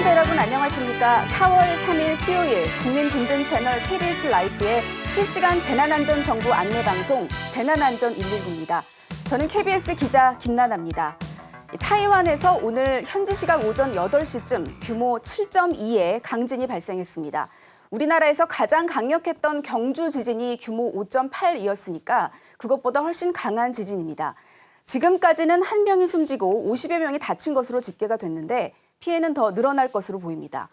시청자 여러분 안녕하십니까? 4월 3일 수요일 국민 든든 채널 KBS 라이프의 실시간 재난안전정보 안내방송 재난안전 119입니다. 저는 KBS 기자 김나나입니다. 타이완에서 오늘 현지 시각 오전 8시쯤 규모 7.2의 강진이 발생했습니다. 우리나라에서 가장 강력했던 경주 지진이 규모 5.8이었으니까 그것보다 훨씬 강한 지진입니다. 지금까지는 1명이 숨지고 50여 명이 다친 것으로 집계가 됐는데 피해는 더 늘어날 것으로 보입니다.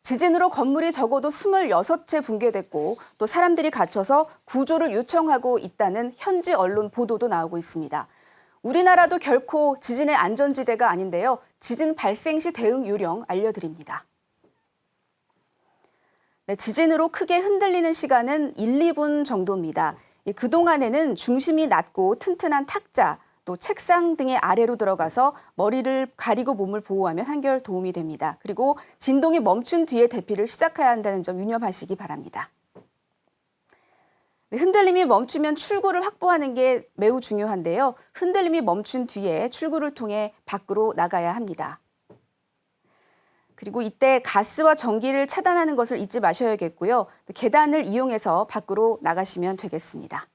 지진으로 건물이 적어도 26채 붕괴됐고 또 사람들이 갇혀서 구조를 요청하고 있다는 현지 언론 보도도 나오고 있습니다. 우리나라도 결코 지진의 안전지대가 아닌데요. 지진 발생 시 대응 요령 알려드립니다. 네, 지진으로 크게 흔들리는 시간은 1, 2분 정도입니다. 그동안에는 중심이 낮고 튼튼한 탁자, 또 책상 등의 아래로 들어가서 머리를 가리고 몸을 보호하면 한결 도움이 됩니다. 그리고 진동이 멈춘 뒤에 대피를 시작해야 한다는 점 유념하시기 바랍니다. 흔들림이 멈추면 출구를 확보하는 게 매우 중요한데요. 흔들림이 멈춘 뒤에 출구를 통해 밖으로 나가야 합니다. 그리고 이때 가스와 전기를 차단하는 것을 잊지 마셔야겠고요. 계단을 이용해서 밖으로 나가시면 되겠습니다.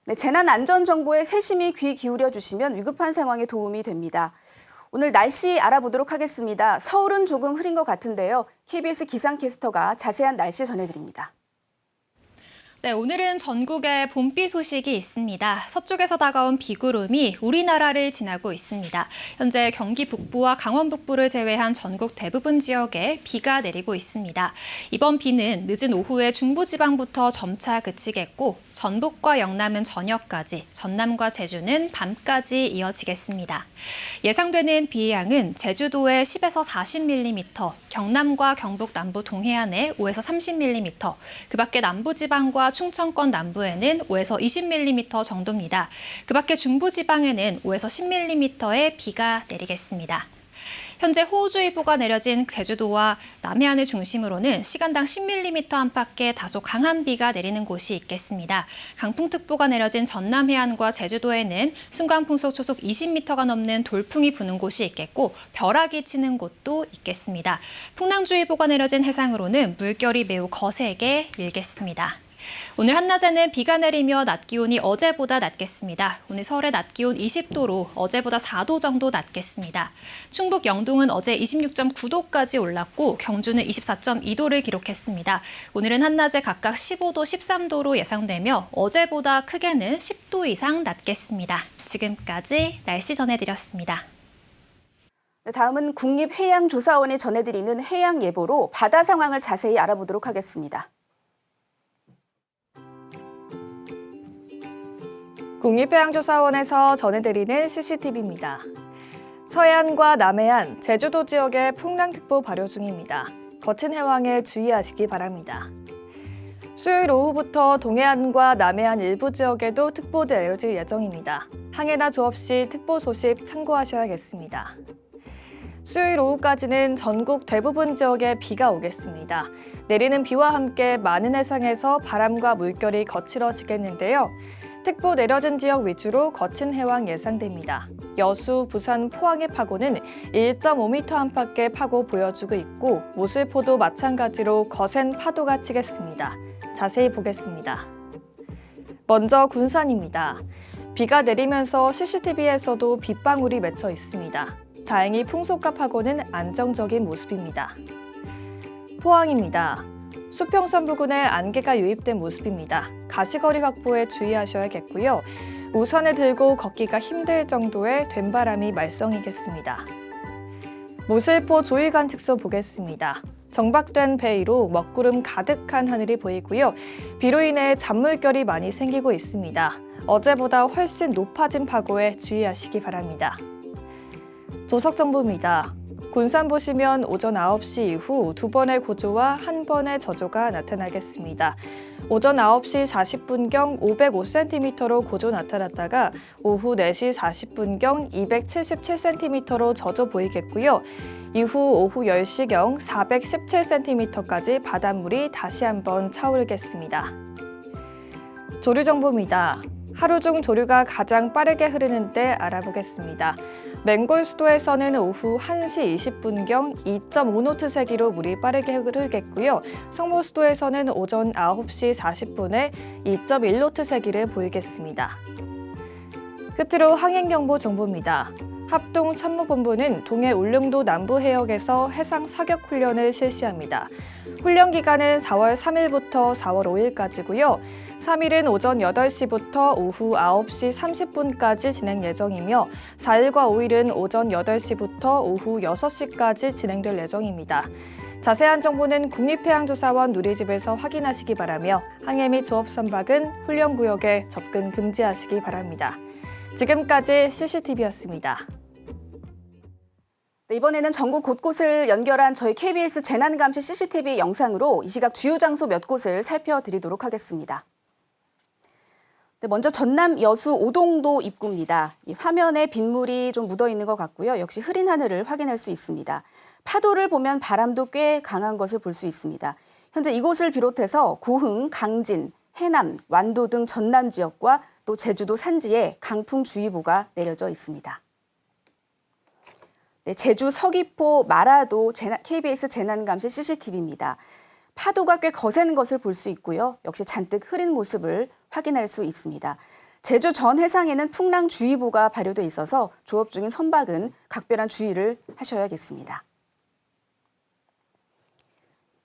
네, 재난안전정보에 세심히 귀 기울여 주시면 위급한 상황에 도움이 됩니다. 오늘 날씨 알아보도록 하겠습니다. 서울은 조금 흐린 것 같은데요. KBS 기상캐스터가 자세한 날씨 전해드립니다. 네, 오늘은 전국에 봄비 소식이 있습니다. 서쪽에서 다가온 비구름이 우리나라를 지나고 있습니다. 현재 경기 북부와 강원 북부를 제외한 전국 대부분 지역에 비가 내리고 있습니다. 이번 비는 늦은 오후에 중부지방부터 점차 그치겠고 전북과 영남은 저녁까지, 전남과 제주는 밤까지 이어지겠습니다. 예상되는 비의 양은 제주도에 10에서 40mm, 경남과 경북 남부 동해안에 5에서 30mm, 그 밖에 남부지방과 충청권 남부에는 5에서 20mm 정도입니다. 그 밖에 중부지방에는 5에서 10mm의 비가 내리겠습니다. 현재 호우주의보가 내려진 제주도와 남해안을 중심으로는 시간당 10mm 안팎의 다소 강한 비가 내리는 곳이 있겠습니다. 강풍특보가 내려진 전남 해안과 제주도에는 순간풍속 초속 20m가 넘는 돌풍이 부는 곳이 있겠고 벼락이 치는 곳도 있겠습니다. 풍랑주의보가 내려진 해상으로는 물결이 매우 거세게 일겠습니다. 오늘 한낮에는 비가 내리며 낮 기온이 어제보다 낮겠습니다. 오늘 서울의 낮 기온 20도로 어제보다 4도 정도 낮겠습니다. 충북 영동은 어제 26.9도까지 올랐고 경주는 24.2도를 기록했습니다. 오늘은 한낮에 각각 15도, 13도로 예상되며 어제보다 크게는 10도 이상 낮겠습니다. 지금까지 날씨 전해드렸습니다. 다음은 국립해양조사원이 전해드리는 해양예보로 바다 상황을 자세히 알아보도록 하겠습니다. 국립해양조사원에서 전해드리는 CCTV입니다. 서해안과 남해안, 제주도 지역에 풍랑특보 발효 중입니다. 거친 해왕에 주의하시기 바랍니다. 수요일 오후부터 동해안과 남해안 일부 지역에도 특보 내려질 예정입니다. 항해나 조업 시 특보 소식 참고하셔야겠습니다. 수요일 오후까지는 전국 대부분 지역에 비가 오겠습니다. 내리는 비와 함께 많은 해상에서 바람과 물결이 거칠어지겠는데요. 특보 내려진 지역 위주로 거친 해왕 예상됩니다. 여수, 부산, 포항의 파고는 1.5m 안팎의 파고 보여주고 있고 모슬포도 마찬가지로 거센 파도가 치겠습니다. 자세히 보겠습니다. 먼저 군산입니다. 비가 내리면서 CCTV에서도 빗방울이 맺혀 있습니다. 다행히 풍속과 파고는 안정적인 모습입니다. 포항입니다. 수평선 부근에 안개가 유입된 모습입니다. 가시거리 확보에 주의하셔야겠고요. 우산을 들고 걷기가 힘들 정도의 된바람이 말썽이겠습니다. 모슬포 조일관측소 보겠습니다. 정박된 배 위로 먹구름 가득한 하늘이 보이고요. 비로 인해 잔물결이 많이 생기고 있습니다. 어제보다 훨씬 높아진 파고에 주의하시기 바랍니다. 조석정보입니다. 군산 보시면 오전 9시 이후 2번의 고조와 1번의 저조가 나타나겠습니다. 오전 9시 40분경 505cm로 고조 나타났다가 오후 4시 40분경 277cm로 저조 보이겠고요. 이후 오후 10시경 417cm까지 바닷물이 다시 한번 차오르겠습니다. 조류정보입니다. 하루 중 조류가 가장 빠르게 흐르는 때 알아보겠습니다. 맹골 수도에서는 오후 1시 20분경 2.5노트 세기로 물이 빠르게 흐르겠고요. 성모 수도에서는 오전 9시 40분에 2.1노트 세기를 보이겠습니다. 끝으로 항행경보 정보입니다. 합동참모본부는 동해 울릉도 남부 해역에서 해상 사격 훈련을 실시합니다. 훈련 기간은 4월 3일부터 4월 5일까지고요. 3일은 오전 8시부터 오후 9시 30분까지 진행 예정이며 4일과 5일은 오전 8시부터 오후 6시까지 진행될 예정입니다. 자세한 정보는 국립해양조사원 누리집에서 확인하시기 바라며 항해 및 조업 선박은 훈련구역에 접근 금지하시기 바랍니다. 지금까지 CCTV였습니다. 네, 이번에는 전국 곳곳을 연결한 저희 KBS 재난감시 CCTV 영상으로 이 시각 주요 장소 몇 곳을 살펴드리도록 하겠습니다. 네, 먼저 전남 여수 오동도 입구입니다. 이 화면에 빗물이 좀 묻어 있는 것 같고요. 역시 흐린 하늘을 확인할 수 있습니다. 파도를 보면 바람도 꽤 강한 것을 볼 수 있습니다. 현재 이곳을 비롯해서 고흥, 강진, 해남, 완도 등 전남 지역과 또 제주도 산지에 강풍주의보가 내려져 있습니다. 네, 제주 서귀포 마라도 KBS 재난감시 CCTV입니다. 파도가 꽤 거세는 것을 볼 수 있고요. 역시 잔뜩 흐린 모습을 확인할 수 있습니다. 제주 전 해상에는 풍랑주의보가 발효돼 있어서 조업 중인 선박은 각별한 주의를 하셔야겠습니다.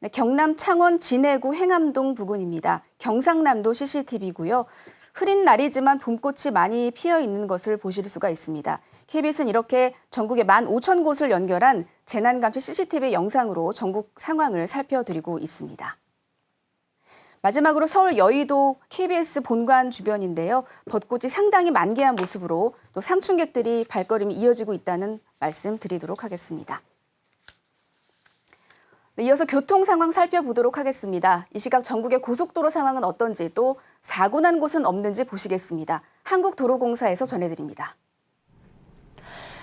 네, 경남 창원 진해구 행암동 부근입니다. 경상남도 CCTV고요. 흐린 날이지만 봄꽃이 많이 피어 있는 것을 보실 수가 있습니다. KBS는 이렇게 전국의 15,000곳을 연결한 재난감시 CCTV 영상으로 전국 상황을 살펴드리고 있습니다. 마지막으로 서울 여의도 KBS 본관 주변인데요. 벚꽃이 상당히 만개한 모습으로 또 상춘객들이 발걸음이 이어지고 있다는 말씀 드리도록 하겠습니다. 네, 이어서 교통 상황 살펴보도록 하겠습니다. 이 시각 전국의 고속도로 상황은 어떤지 또 사고 난 곳은 없는지 보시겠습니다. 한국도로공사에서 전해드립니다.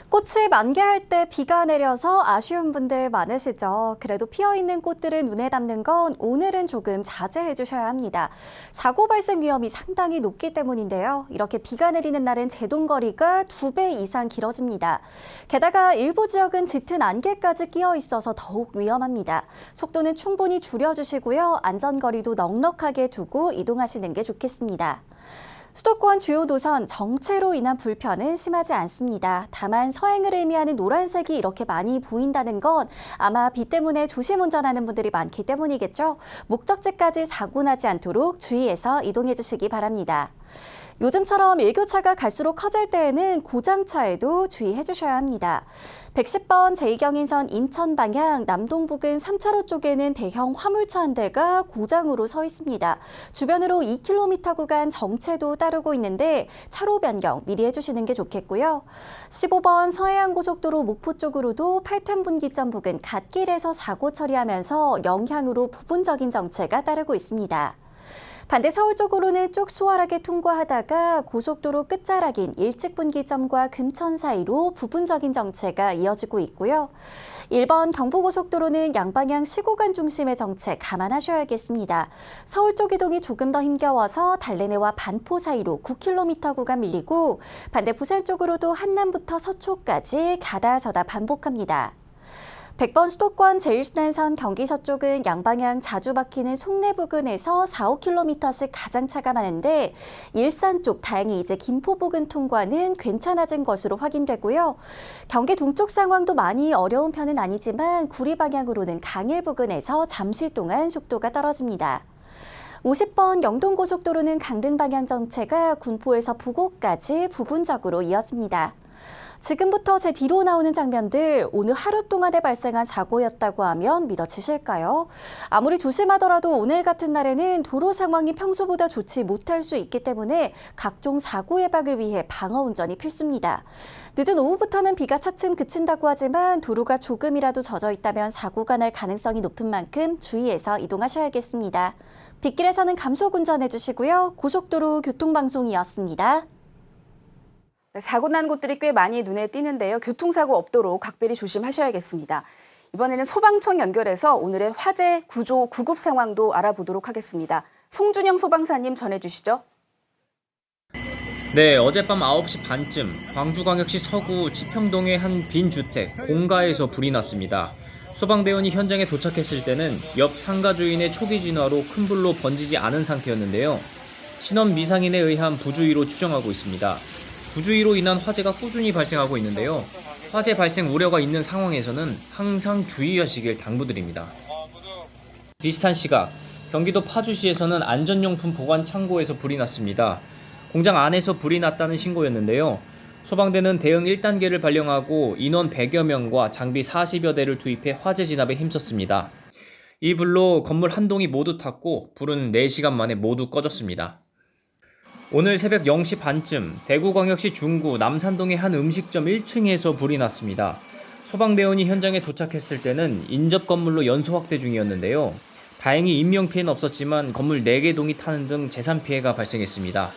꽃이 만개할 때 비가 내려서 아쉬운 분들 많으시죠. 그래도 피어있는 꽃들을 눈에 담는 건 오늘은 조금 자제해 주셔야 합니다. 사고 발생 위험이 상당히 높기 때문인데요. 이렇게 비가 내리는 날은 제동거리가 2배 이상 길어집니다. 게다가 일부 지역은 짙은 안개까지 끼어 있어서 더욱 위험합니다. 속도는 충분히 줄여주시고요. 안전거리도 넉넉하게 두고 이동하시는 게 좋겠습니다. 수도권 주요 노선 정체로 인한 불편은 심하지 않습니다. 다만 서행을 의미하는 노란색이 이렇게 많이 보인다는 건 아마 비 때문에 조심 운전하는 분들이 많기 때문이겠죠. 목적지까지 사고 나지 않도록 주의해서 이동해 주시기 바랍니다. 요즘처럼 일교차가 갈수록 커질 때에는 고장차에도 주의해 주셔야 합니다. 110번 제2경인선 인천 방향 남동 부근 3차로 쪽에는 대형 화물차 한 대가 고장으로 서 있습니다. 주변으로 2km 구간 정체도 따르고 있는데 차로 변경 미리 해주시는 게 좋겠고요. 15번 서해안고속도로 목포 쪽으로도 8탄 분기점 부근 갓길에서 사고 처리하면서 영향으로 부분적인 정체가 따르고 있습니다. 반대 서울 쪽으로는 쭉 수월하게 통과하다가 고속도로 끝자락인 일찍분기점과 금천 사이로 부분적인 정체가 이어지고 있고요. 1번 경부고속도로는 양방향 시구간 중심의 정체 감안하셔야겠습니다. 서울 쪽 이동이 조금 더 힘겨워서 달래내와 반포 사이로 9km 구간 밀리고 반대 부산 쪽으로도 한남부터 서초까지 가다서다 반복합니다. 100번 수도권 제1순환선 경기 서쪽은 양방향 자주 막히는 송내 부근에서 4, 5km씩 가장 차가 많은데 일산 쪽 다행히 이제 김포 부근 통과는 괜찮아진 것으로 확인되고요. 경기 동쪽 상황도 많이 어려운 편은 아니지만 구리 방향으로는 강일 부근에서 잠시 동안 속도가 떨어집니다. 50번 영동고속도로는 강릉 방향 정체가 군포에서 부곡까지 부분적으로 이어집니다. 지금부터 제 뒤로 나오는 장면들 오늘 하루 동안에 발생한 사고였다고 하면 믿어지실까요? 아무리 조심하더라도 오늘 같은 날에는 도로 상황이 평소보다 좋지 못할 수 있기 때문에 각종 사고 예방을 위해 방어 운전이 필수입니다. 늦은 오후부터는 비가 차츰 그친다고 하지만 도로가 조금이라도 젖어 있다면 사고가 날 가능성이 높은 만큼 주의해서 이동하셔야겠습니다. 빗길에서는 감속 운전해 주시고요. 고속도로 교통방송이었습니다. 사고 난 곳들이 꽤 많이 눈에 띄는데요. 교통사고 없도록 각별히 조심하셔야겠습니다. 이번에는 소방청 연결해서 오늘의 화재 구조 구급 상황도 알아보도록 하겠습니다. 송준영 소방사님 전해주시죠. 네, 어젯밤 9시 반쯤 광주광역시 서구 치평동의 한 빈 주택 공가에서 불이 났습니다. 소방대원이 현장에 도착했을 때는 옆 상가 주인의 초기 진화로 큰 불로 번지지 않은 상태였는데요. 신원 미상인에 의한 부주의로 추정하고 있습니다. 부주의로 인한 화재가 꾸준히 발생하고 있는데요. 화재 발생 우려가 있는 상황에서는 항상 주의하시길 당부드립니다. 비슷한 시각, 경기도 파주시에서는 안전용품 보관 창고에서 불이 났습니다. 공장 안에서 불이 났다는 신고였는데요. 소방대는 대응 1단계를 발령하고 인원 100여 명과 장비 40여 대를 투입해 화재 진압에 힘썼습니다. 이 불로 건물 한 동이 모두 탔고 불은 4시간 만에 모두 꺼졌습니다. 오늘 새벽 0시 반쯤 대구광역시 중구 남산동의 한 음식점 1층에서 불이 났습니다. 소방대원이 현장에 도착했을 때는 인접 건물로 연소 확대 중이었는데요. 다행히 인명피해는 없었지만 건물 4개 동이 타는 등 재산 피해가 발생했습니다.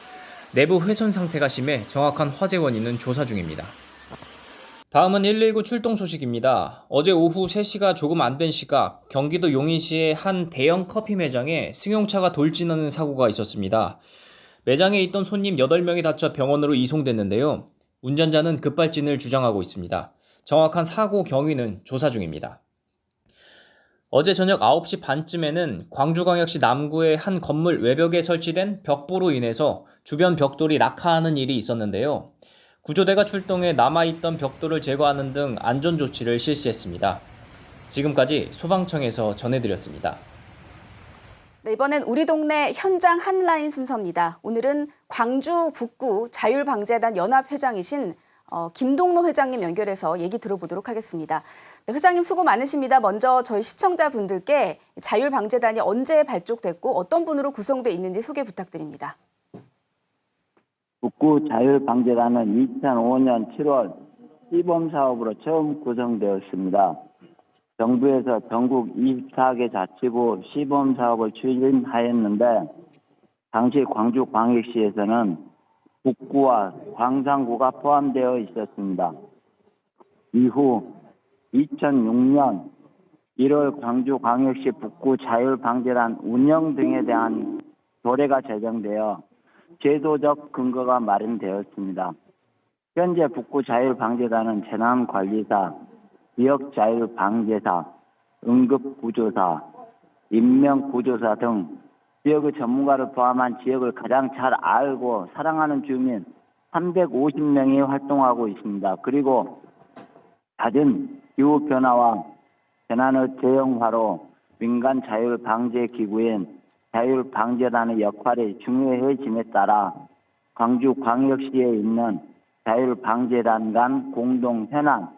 내부 훼손 상태가 심해 정확한 화재 원인은 조사 중입니다. 다음은 119 출동 소식입니다. 어제 오후 3시가 조금 안 된 시각 경기도 용인시의 한 대형 커피 매장에 승용차가 돌진하는 사고가 있었습니다. 매장에 있던 손님 8명이 다쳐 병원으로 이송됐는데요. 운전자는 급발진을 주장하고 있습니다. 정확한 사고 경위는 조사 중입니다. 어제 저녁 9시 반쯤에는 광주광역시 남구의 한 건물 외벽에 설치된 벽보로 인해서 주변 벽돌이 낙하하는 일이 있었는데요. 구조대가 출동해 남아있던 벽돌을 제거하는 등 안전조치를 실시했습니다. 지금까지 소방청에서 전해드렸습니다. 네, 이번엔 우리 동네 현장 한라인 순서입니다. 오늘은 광주 북구 자율방재단 연합회장이신 김동노 회장님 연결해서 얘기 들어보도록 하겠습니다. 네, 회장님 수고 많으십니다. 먼저 저희 시청자분들께 자율방재단이 언제 발족됐고 어떤 분으로 구성되어 있는지 소개 부탁드립니다. 북구 자율방재단은 2005년 7월 시범사업으로 처음 구성되었습니다. 정부에서 전국 24개 자치구 시범사업을 추진하였는데 당시 광주광역시에서는 북구와 광산구가 포함되어 있었습니다. 이후 2006년 1월 광주광역시 북구 자율방재단 운영 등에 대한 조례가 제정되어 제도적 근거가 마련되었습니다. 현재 북구 자율방재단은 재난관리사, 지역자율방재사, 응급구조사, 인명구조사 등 지역의 전문가를 포함한 지역을 가장 잘 알고 사랑하는 주민 350명이 활동하고 있습니다. 그리고 잦은 기후변화와 재난의 대응화로 민간 자율방재기구인 자율방재단의 역할이 중요해짐에 따라 광주광역시에 있는 자율방재단 간 공동현안,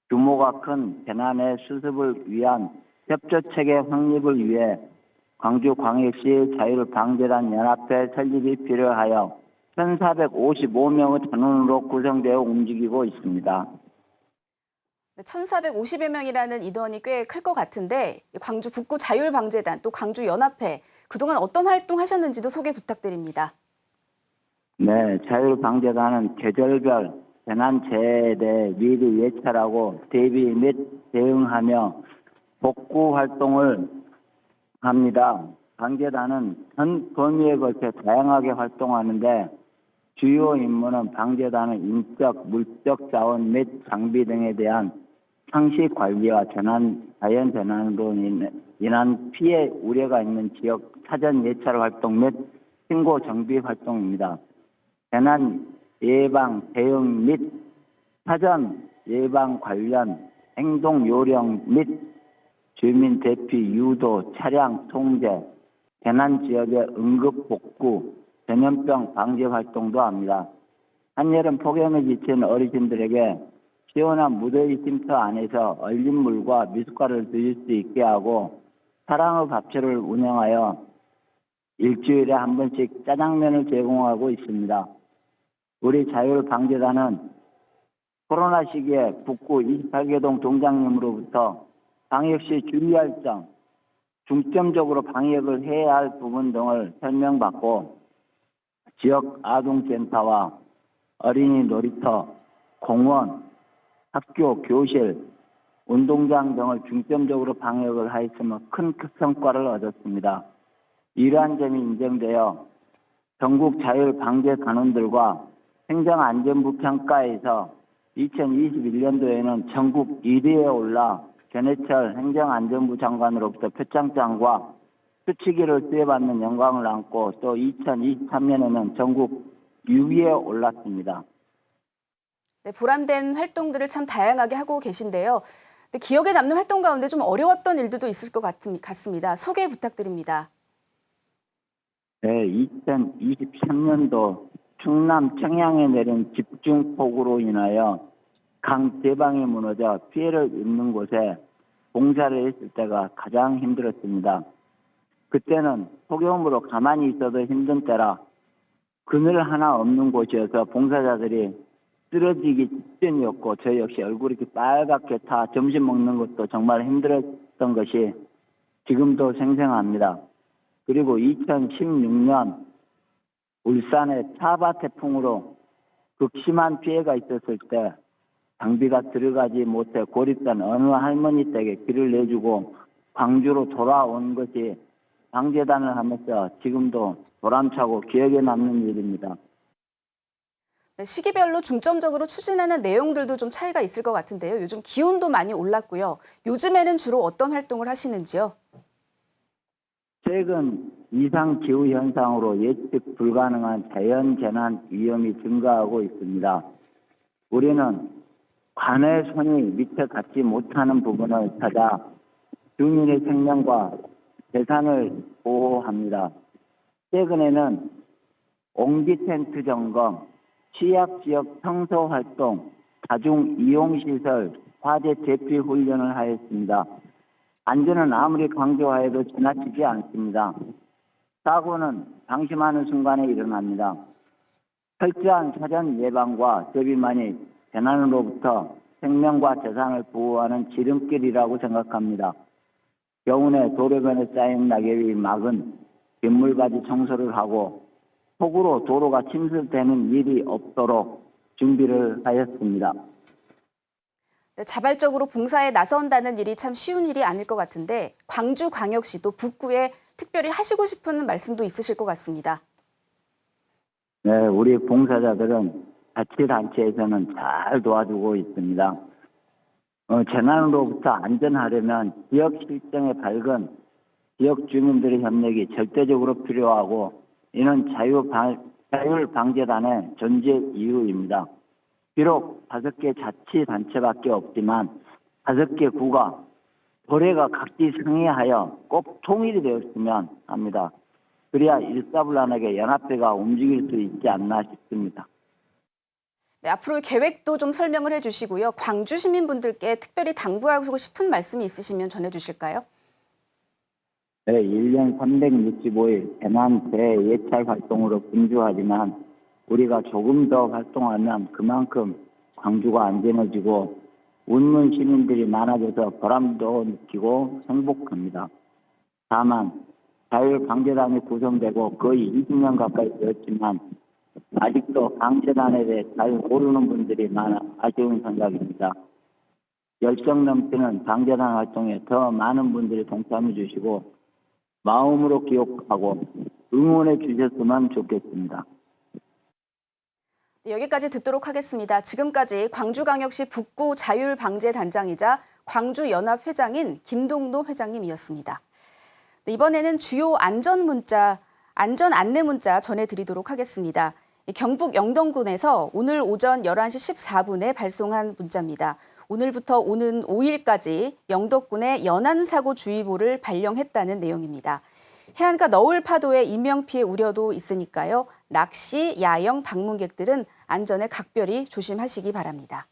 규모가 큰 재난의 수습을 위한 협조체계 확립을 위해 광주광역시 자율방재단 연합회 설립이 필요하여 1,455명의 단원으로 구성되어 움직이고 있습니다. 1,450여 명이라는 인원이 꽤 클 것 같은데 광주 북구 자율방재단 또 광주 연합회 그동안 어떤 활동 하셨는지도 소개 부탁드립니다. 네, 자율방재단은 계절별 재난재해에 대해 미리 예찰하고 대비 및 대응하며 복구 활동을 합니다. 방재단은 전 범위에 걸쳐 다양하게 활동하는데 주요 임무는 방재단의 인적, 물적 자원 및 장비 등에 대한 상시 관리와 자연재난으로 인한 피해 우려가 있는 지역 사전 예찰 활동 및 신고 정비 활동입니다. 재난 예방, 대응 및 사전 예방 관련 행동 요령 및 주민 대피 유도, 차량 통제, 재난 지역의 응급 복구, 전염병 방지 활동도 합니다. 한여름 폭염에 지친 어르신들에게 시원한 무더위 쉼터 안에서 얼린 물과 미숫가루를 드실 수 있게 하고 사랑의 밥처를 운영하여 일주일에 한 번씩 짜장면을 제공하고 있습니다. 우리 자율방재단은 코로나 시기에 북구 28개동 동장님으로부터 방역시 주의할 점, 중점적으로 방역을 해야 할 부분 등을 설명받고 지역 아동센터와 어린이 놀이터, 공원, 학교, 교실, 운동장 등을 중점적으로 방역을 하였으며 큰 성과를 얻었습니다. 이러한 점이 인정되어 전국 자율방재단원들과 행정안전부 평가에서 2021년도에는 전국 1위에 올라 전해철 행정안전부 장관으로부터 표창장과 수치기를 수여받는 영광을 안고 또 2023년에는 전국 6위에 올랐습니다. 네, 보람된 활동들을 참 다양하게 하고 계신데요. 근데 기억에 남는 활동 가운데 좀 어려웠던 일들도 있을 것 같습니다. 소개 부탁드립니다. 네, 2023년도 충남 청양에 내린 집중폭우로 인하여 강 대방이 무너져 피해를 입는 곳에 봉사를 했을 때가 가장 힘들었습니다. 그때는 소규모로 가만히 있어도 힘든 때라 그늘 하나 없는 곳이어서 봉사자들이 쓰러지기 직전이었고 저 역시 얼굴이 이렇게 빨갛게 타 점심 먹는 것도 정말 힘들었던 것이 지금도 생생합니다. 그리고 2016년 울산의 차바 태풍으로 극심한 피해가 있었을 때 장비가 들어가지 못해 고립된 어느 할머니 댁에 길을 내주고 광주로 돌아온 것이 방재단을 하면서 지금도 보람차고 기억에 남는 일입니다. 네, 시기별로 중점적으로 추진하는 내용들도 좀 차이가 있을 것 같은데요. 요즘 기온도 많이 올랐고요. 요즘에는 주로 어떤 활동을 하시는지요? 최근 이상 기후 현상으로 예측 불가능한 자연재난 위험이 증가하고 있습니다. 우리는 관의 손이 밑에 닿지 못하는 부분을 찾아 주민의 생명과 재산을 보호합니다. 최근에는 옹기 텐트 점검, 취약지역 청소 활동, 다중 이용시설, 화재 대피 훈련을 하였습니다. 안전은 아무리 강조하여도 지나치지 않습니다. 사고는 방심하는 순간에 일어납니다. 철저한 사전 예방과 대비만이 재난으로부터 생명과 재산을 보호하는 지름길이라고 생각합니다. 겨우내 도로변에 쌓인 낙엽이 막은 빗물바지 청소를 하고 폭우로 도로가 침수되는 일이 없도록 준비를 하였습니다. 네, 자발적으로 봉사에 나선다는 일이 참 쉬운 일이 아닐 것 같은데 광주광역시 또 북구에 특별히 하시고 싶은 말씀도 있으실 것 같습니다. 네, 우리 봉사자들은 자치단체에서는 잘 도와주고 있습니다. 재난으로부터 안전하려면 지역 실정에 밝은 지역 주민들의 협력이 절대적으로 필요하고 이는 자율방재단의 존재 이유입니다. 비록 5개 자치단체밖에 없지만 5개 구가 도래가 각기 상의하여 꼭 통일이 되었으면 합니다. 그래야 일사불란하게 연합회가 움직일 수 있지 않나 싶습니다. 네, 앞으로 계획도 좀 설명을 해주시고요. 광주 시민분들께 특별히 당부하고 싶은 말씀이 있으시면 전해주실까요? 네, 1년 365일 재난 대예찰 활동으로 분주하지만 우리가 조금 더 활동하면 그만큼 광주가 안전해지고 웃는 시민들이 많아져서 보람도 느끼고 행복합니다. 다만 자율방재단이 구성되고 거의 20년 가까이 되었지만 아직도 방재단에 대해 잘 모르는 분들이 많아 아쉬운 생각입니다. 열정 넘치는 방재단 활동에 더 많은 분들이 동참해 주시고 마음으로 기억하고 응원해 주셨으면 좋겠습니다. 네, 여기까지 듣도록 하겠습니다. 지금까지 광주광역시 북구 자율방재단장이자 광주연합회장인 김동노 회장님이었습니다. 네, 이번에는 주요 안전 안내 문자 전해드리도록 하겠습니다. 경북 영동군에서 오늘 오전 11시 14분에 발송한 문자입니다. 오늘부터 오는 5일까지 영덕군에 연안사고주의보를 발령했다는 내용입니다. 해안가 너울 파도에 인명피해 우려도 있으니까요. 낚시, 야영 방문객들은 안전에 각별히 조심하시기 바랍니다.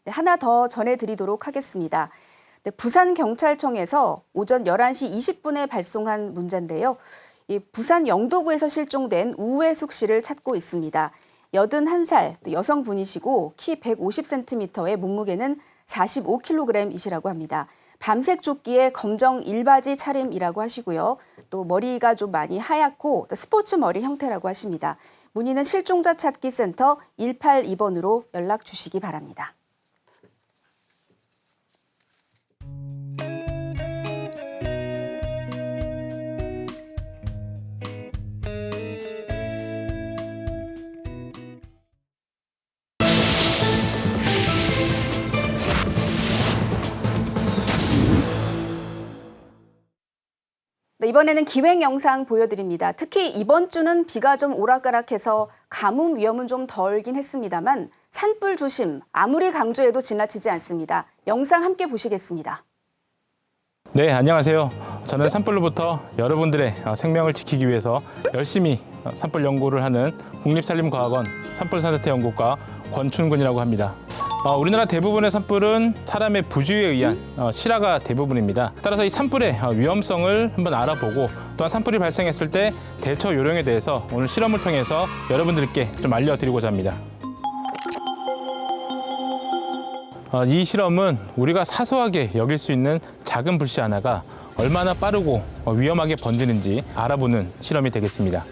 네, 하나 더 전해드리도록 하겠습니다. 네, 부산경찰청에서 오전 11시 20분에 발송한 문자인데요. 부산 영도구에서 실종된 우회숙 씨를 찾고 있습니다. 81살 여성분이시고 키 150cm에 몸무게는 45kg이시라고 합니다. 밤색 조끼에 검정 일바지 차림이라고 하시고요. 또 머리가 좀 많이 하얗고 스포츠 머리 형태라고 하십니다. 문의는 실종자 찾기 센터 182번으로 연락 주시기 바랍니다. 이번에는 기획 영상 보여드립니다. 특히 이번 주는 비가 좀 오락가락해서 가뭄 위험은 좀 덜긴 했습니다만 산불 조심, 아무리 강조해도 지나치지 않습니다. 영상 함께 보시겠습니다. 네, 안녕하세요. 저는 산불로부터 여러분들의 생명을 지키기 위해서 열심히 산불 연구를 하는 국립산림과학원 산불사태연구과 권춘근이라고 합니다. 우리나라 대부분의 산불은 사람의 부주의에 의한 실화가 대부분입니다. 따라서 이 산불의 위험성을 한번 알아보고 또한 산불이 발생했을 때 대처 요령에 대해서 오늘 실험을 통해서 여러분들께 좀 알려드리고자 합니다. 이 실험은 우리가 사소하게 여길 수 있는 작은 불씨 하나가 얼마나 빠르고 위험하게 번지는지 알아보는 실험이 되겠습니다.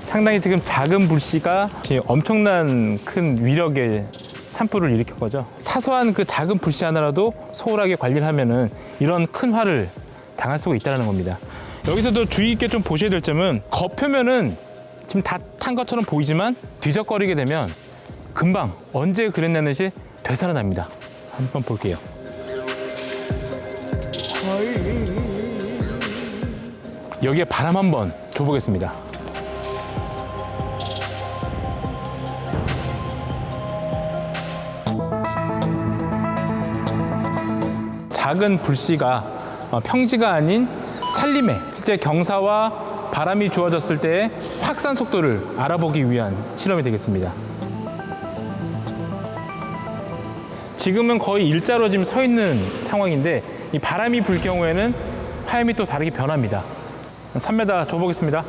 상당히 지금 작은 불씨가 지금 엄청난 큰 위력의 산불을 일으킨 거죠. 사소한 그 작은 불씨 하나라도 소홀하게 관리를 하면은 이런 큰 화를 당할 수가 있다는 겁니다. 여기서도 주의 있게 좀 보셔야 될 점은 겉표면은 지금 다 탄 것처럼 보이지만 뒤적거리게 되면 금방 언제 그랬냐는 듯이 되살아납니다. 한번 볼게요. 여기에 바람 한번 줘보겠습니다. 작은 불씨가 평시가 아닌 산림에 실제 경사와 바람이 주어졌을 때의 확산 속도를 알아보기 위한 실험이 되겠습니다. 지금은 거의 일자로 지금 서 있는 상황인데 이 바람이 불 경우에는 화염이 또 다르게 변합니다. 3m 줘보겠습니다.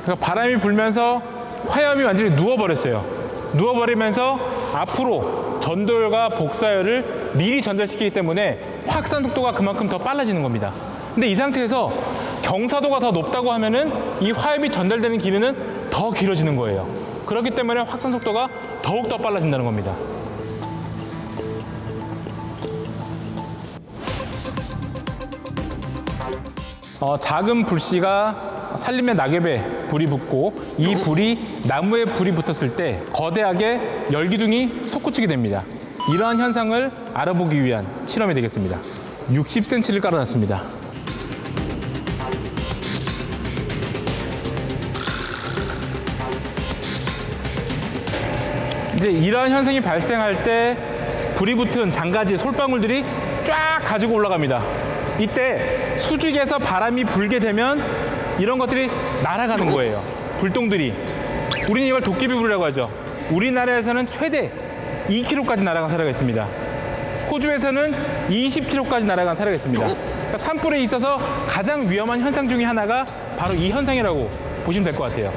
그러니까 바람이 불면서 화염이 완전히 누워버렸어요. 누워버리면서 앞으로 전돌과 복사열을 미리 전달시키기 때문에 확산 속도가 그만큼 더 빨라지는 겁니다. 근데 이 상태에서 경사도가 더 높다고 하면은 이 화염이 전달되는 길이는 더 길어지는 거예요. 그렇기 때문에 확산 속도가 더욱 더 빨라진다는 겁니다. 작은 불씨가 산림의 낙엽에 불이 붙고 이 불이 나무에 불이 붙었을 때 거대하게 열기둥이 솟구치게 됩니다. 이러한 현상을 알아보기 위한 실험이 되겠습니다. 60cm를 깔아놨습니다. 이제 이러한 현상이 발생할 때 불이 붙은 장가지 솔방울들이 쫙 가지고 올라갑니다. 이때 수직에서 바람이 불게 되면 이런 것들이 날아가는 거예요. 불똥들이. 우리는 이걸 도깨비불이라고 하죠. 우리나라에서는 최대 2km까지 날아간 사례가 있습니다. 호주에서는 20km까지 날아간 사례가 있습니다. 그러니까 산불에 있어서 가장 위험한 현상 중에 하나가 바로 이 현상이라고 보시면 될 것 같아요.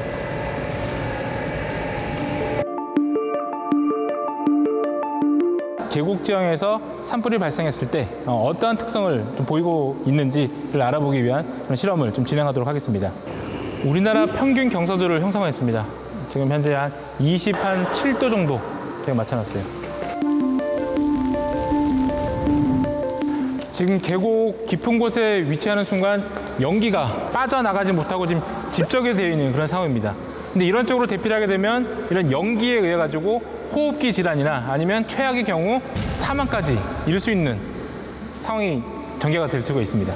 계곡 지형에서 산불이 발생했을 때 어떠한 특성을 좀 보이고 있는지를 알아보기 위한 그런 실험을 좀 진행하도록 하겠습니다. 우리나라 평균 경사도를 형성했습니다. 지금 현재 한 27도 정도 제가 맞춰놨어요. 지금 계곡 깊은 곳에 위치하는 순간 연기가 빠져나가지 못하고 지금 집적이 되어 있는 그런 상황입니다. 근데 이런 쪽으로 대피를 하게 되면 이런 연기에 의해 가지고 호흡기 질환이나 아니면 최악의 경우 사망까지 이룰 수 있는 상황이 전개가 될 수가 있습니다.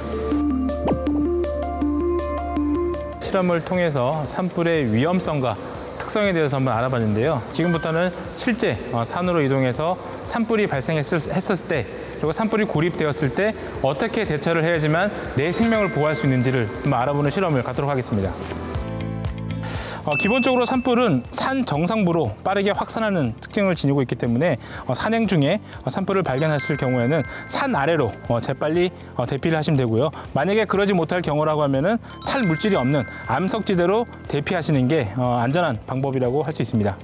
실험을 통해서 산불의 위험성과 특성에 대해서 한번 알아봤는데요. 지금부터는 실제 산으로 이동해서 산불이 발생했을 때 그리고 산불이 고립되었을 때 어떻게 대처를 해야지만 내 생명을 보호할 수 있는지를 한번 알아보는 실험을 갖도록 하겠습니다. 기본적으로 산불은 산 정상부로 빠르게 확산하는 특징을 지니고 있기 때문에 산행 중에 산불을 발견하실 경우에는 산 아래로 재빨리 대피를 하시면 되고요. 만약에 그러지 못할 경우라고 하면은 탈 물질이 없는 암석지대로 대피하시는 게 안전한 방법이라고 할 수 있습니다.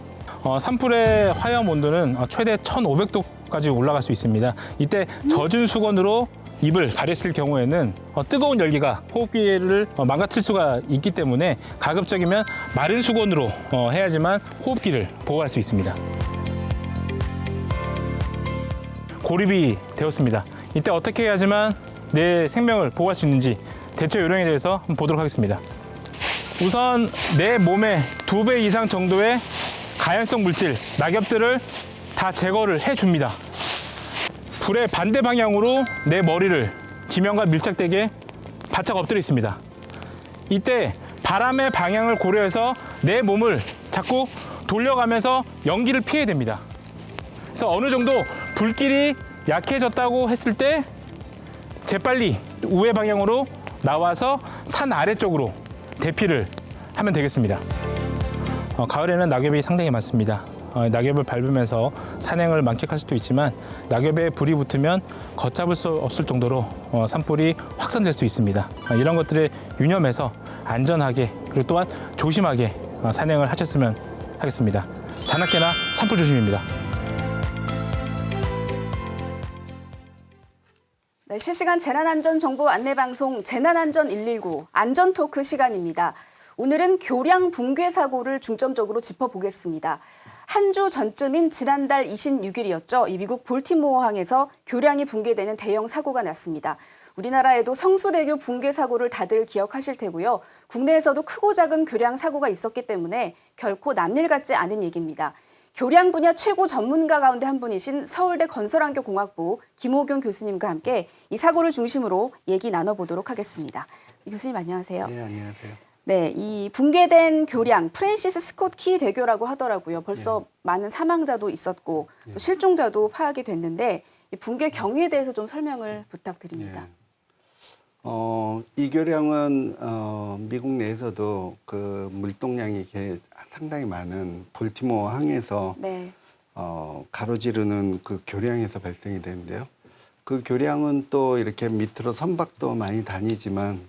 산불의 화염 온도는 최대 1,500도까지 올라갈 수 있습니다. 이때 젖은 수건으로 입을 가렸을 경우에는 뜨거운 열기가 호흡기를 망가뜨릴 수가 있기 때문에 가급적이면 마른 수건으로 해야지만 호흡기를 보호할 수 있습니다. 고립이 되었습니다. 이때 어떻게 해야지만 내 생명을 보호할 수 있는지 대처 요령에 대해서 한번 보도록 하겠습니다. 우선 내 몸의 2배 이상 정도의 가연성 물질, 낙엽들을 다 제거를 해줍니다. 불의 반대 방향으로 내 머리를 지면과 밀착되게 바짝 엎드려 있습니다. 이때 바람의 방향을 고려해서 내 몸을 자꾸 돌려가면서 연기를 피해야 됩니다. 그래서 어느 정도 불길이 약해졌다고 했을 때 재빨리 우회 방향으로 나와서 산 아래쪽으로 대피를 하면 되겠습니다. 가을에는 낙엽이 상당히 많습니다. 낙엽을 밟으면서 산행을 만끽할 수도 있지만 낙엽에 불이 붙으면 걷잡을 수 없을 정도로 산불이 확산될 수 있습니다. 이런 것들에 유념해서 안전하게 그리고 또한 조심하게 산행을 하셨으면 하겠습니다. 자나깨나 산불 조심입니다. 네, 실시간 재난안전정보 안내방송 재난안전 119 안전토크 시간입니다. 오늘은 교량 붕괴 사고를 중점적으로 짚어보겠습니다. 한 주 전쯤인 지난달 26일이었죠. 이 미국 볼티모어항에서 교량이 붕괴되는 대형 사고가 났습니다. 우리나라에도 성수대교 붕괴 사고를 다들 기억하실 테고요. 국내에서도 크고 작은 교량 사고가 있었기 때문에 결코 남일 같지 않은 얘기입니다. 교량 분야 최고 전문가 가운데 한 분이신 서울대 건설환경공학부 김호경 교수님과 함께 이 사고를 중심으로 얘기 나눠보도록 하겠습니다. 교수님 안녕하세요. 네, 안녕하세요. 네, 이 붕괴된 교량 프랜시스 스콧 키 대교라고 하더라고요. 벌써 많은 사망자도 있었고 또 실종자도 파악이 됐는데 이 붕괴 경위에 대해서 좀 설명을 부탁드립니다. 이 교량은 미국 내에서도 그 물동량이 상당히 많은 볼티모어 항에서 네. 가로지르는 그 교량에서 발생이 되는데요. 그 교량은 또 이렇게 밑으로 선박도 많이 다니지만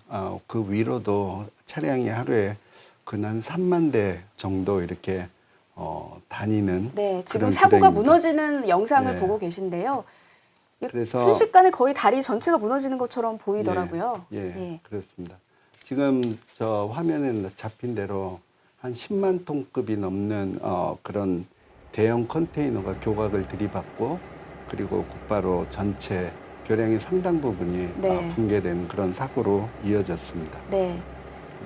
그 위로도 차량이 하루에 근 3만 대 정도 이렇게 다니는 네, 지금 그런 사고가 교량입니다. 무너지는 영상을 네. 보고 계신데요. 그래서 순식간에 거의 다리 전체가 무너지는 것처럼 보이더라고요. 예, 그렇습니다. 지금 저 화면에 잡힌 대로 한 10만 톤급이 넘는 그런 대형 컨테이너가 교각을 들이받고 그리고 곧바로 전체 교량의 상당 부분이 네. 붕괴된 그런 사고로 이어졌습니다. 네.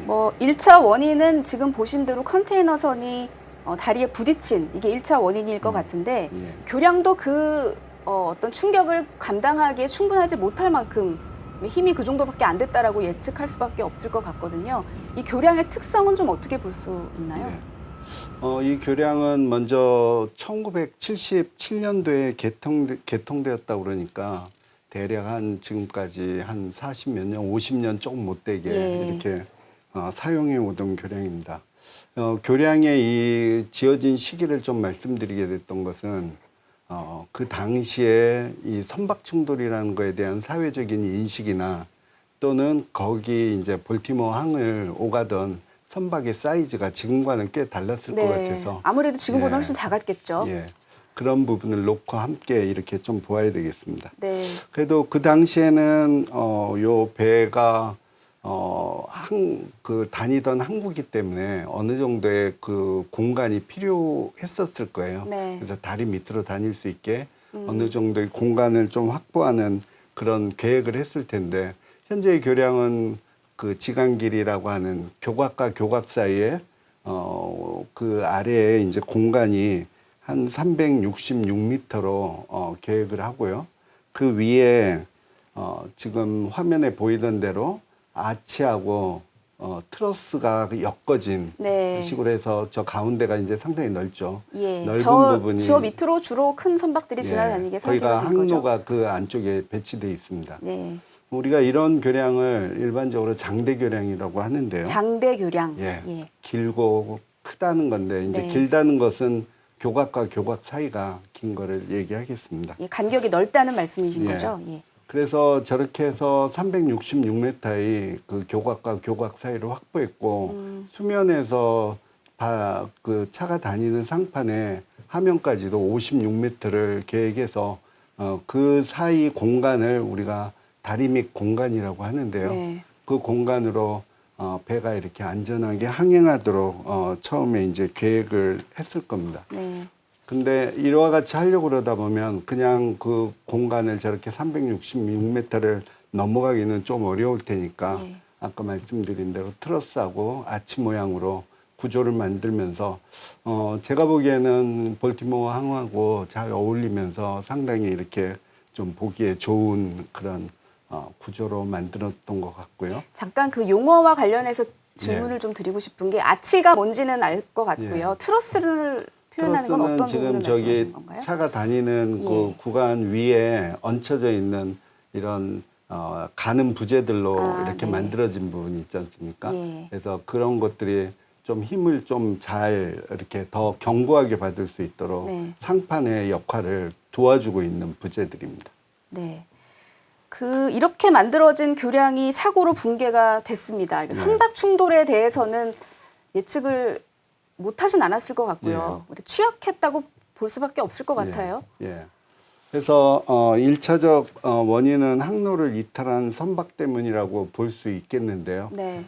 뭐 1차 원인은 지금 보신 대로 컨테이너선이 다리에 부딪힌 이게 1차 원인일 것 같은데 예. 교량도 그 어떤 충격을 감당하기에 충분하지 못할 만큼 힘이 그 정도밖에 안 됐다라고 예측할 수밖에 없을 것 같거든요. 이 교량의 특성은 좀 어떻게 볼 수 있나요? 네. 이 교량은 먼저 1977년도에 개통되었다고 그러니까 대략 한 지금까지 한 40몇 년, 50년 조금 못 되게 이렇게 사용해 오던 교량입니다. 교량의 이 지어진 시기를 좀 말씀드리게 됐던 것은 그 당시에 이 선박 충돌이라는 거에 대한 사회적인 인식이나 또는 거기 이제 볼티모어 항을 오가던 선박의 사이즈가 지금과는 꽤 달랐을 것 같아서 아무래도 지금보다 훨씬 작았겠죠. 예, 그런 부분을 놓고 함께 이렇게 좀 보아야 되겠습니다. 네. 그래도 그 당시에는 요 배가 다니던 항구기 때문에 어느 정도의 그 공간이 필요했었을 거예요. 네. 그래서 다리 밑으로 다닐 수 있게 어느 정도의 공간을 좀 확보하는 그런 계획을 했을 텐데 현재의 교량은 그 지간길이라고 하는 교각과 교각 사이에 그 아래에 이제 공간이 한 366m로 계획을 하고요. 그 위에 지금 화면에 보이던 대로 아치하고 트러스가 엮어진 식으로 해서 저 가운데가 이제 상당히 넓죠. 넓은 부분이 저 밑으로 주로 큰 선박들이 지나다니게 거기가 설계가 된 거죠. 항로가 그 안쪽에 배치되어 있습니다. 네. 우리가 이런 교량을 일반적으로 장대 교량이라고 하는데요. 장대 교량. 예. 길고 크다는 건데 이제 네. 길다는 것은 교각과 교각 사이가 긴 거를 얘기하겠습니다. 예, 간격이 넓다는 말씀이신 거죠. 예. 그래서 저렇게 해서 366m의 그 교각과 교각 사이를 확보했고 수면에서 그 차가 다니는 상판에 하면까지도 56m를 계획해서 그 사이 공간을 우리가 다리 및 공간이라고 하는데요. 네. 그 공간으로 배가 이렇게 안전하게 항행하도록 처음에 이제 계획을 했을 겁니다. 네. 근데 이와 같이 하려고 그러다 보면 그냥 그 공간을 저렇게 366m를 넘어가기는 좀 어려울 테니까 네. 아까 말씀드린 대로 트러스하고 아치 모양으로 구조를 만들면서 제가 보기에는 볼티모어 항하고 잘 어울리면서 상당히 이렇게 좀 보기에 좋은 그런 구조로 만들었던 것 같고요. 잠깐 그 용어와 관련해서 질문을 좀 드리고 싶은 게 아치가 뭔지는 알 것 같고요. 트러스를 표현하는 건 어떤 지금 부분을 저기 말씀하시는 건가요? 차가 다니는 그 예. 구간 위에 얹혀져 있는 이런 가는 부재들로 이렇게 네. 만들어진 부분이 있지 않습니까? 예. 그래서 그런 것들이 좀 힘을 좀 잘 이렇게 더 견고하게 받을 수 있도록 네. 상판의 역할을 도와주고 있는 부재들입니다. 네. 이렇게 만들어진 교량이 사고로 붕괴가 됐습니다. 선박 충돌에 대해서는 예측을 못하진 않았을 것 같고요. 취약했다고 볼 수밖에 없을 것 같아요. 예. 그래서 1차적 원인은 항로를 이탈한 선박 때문이라고 볼 수 있겠는데요. 네.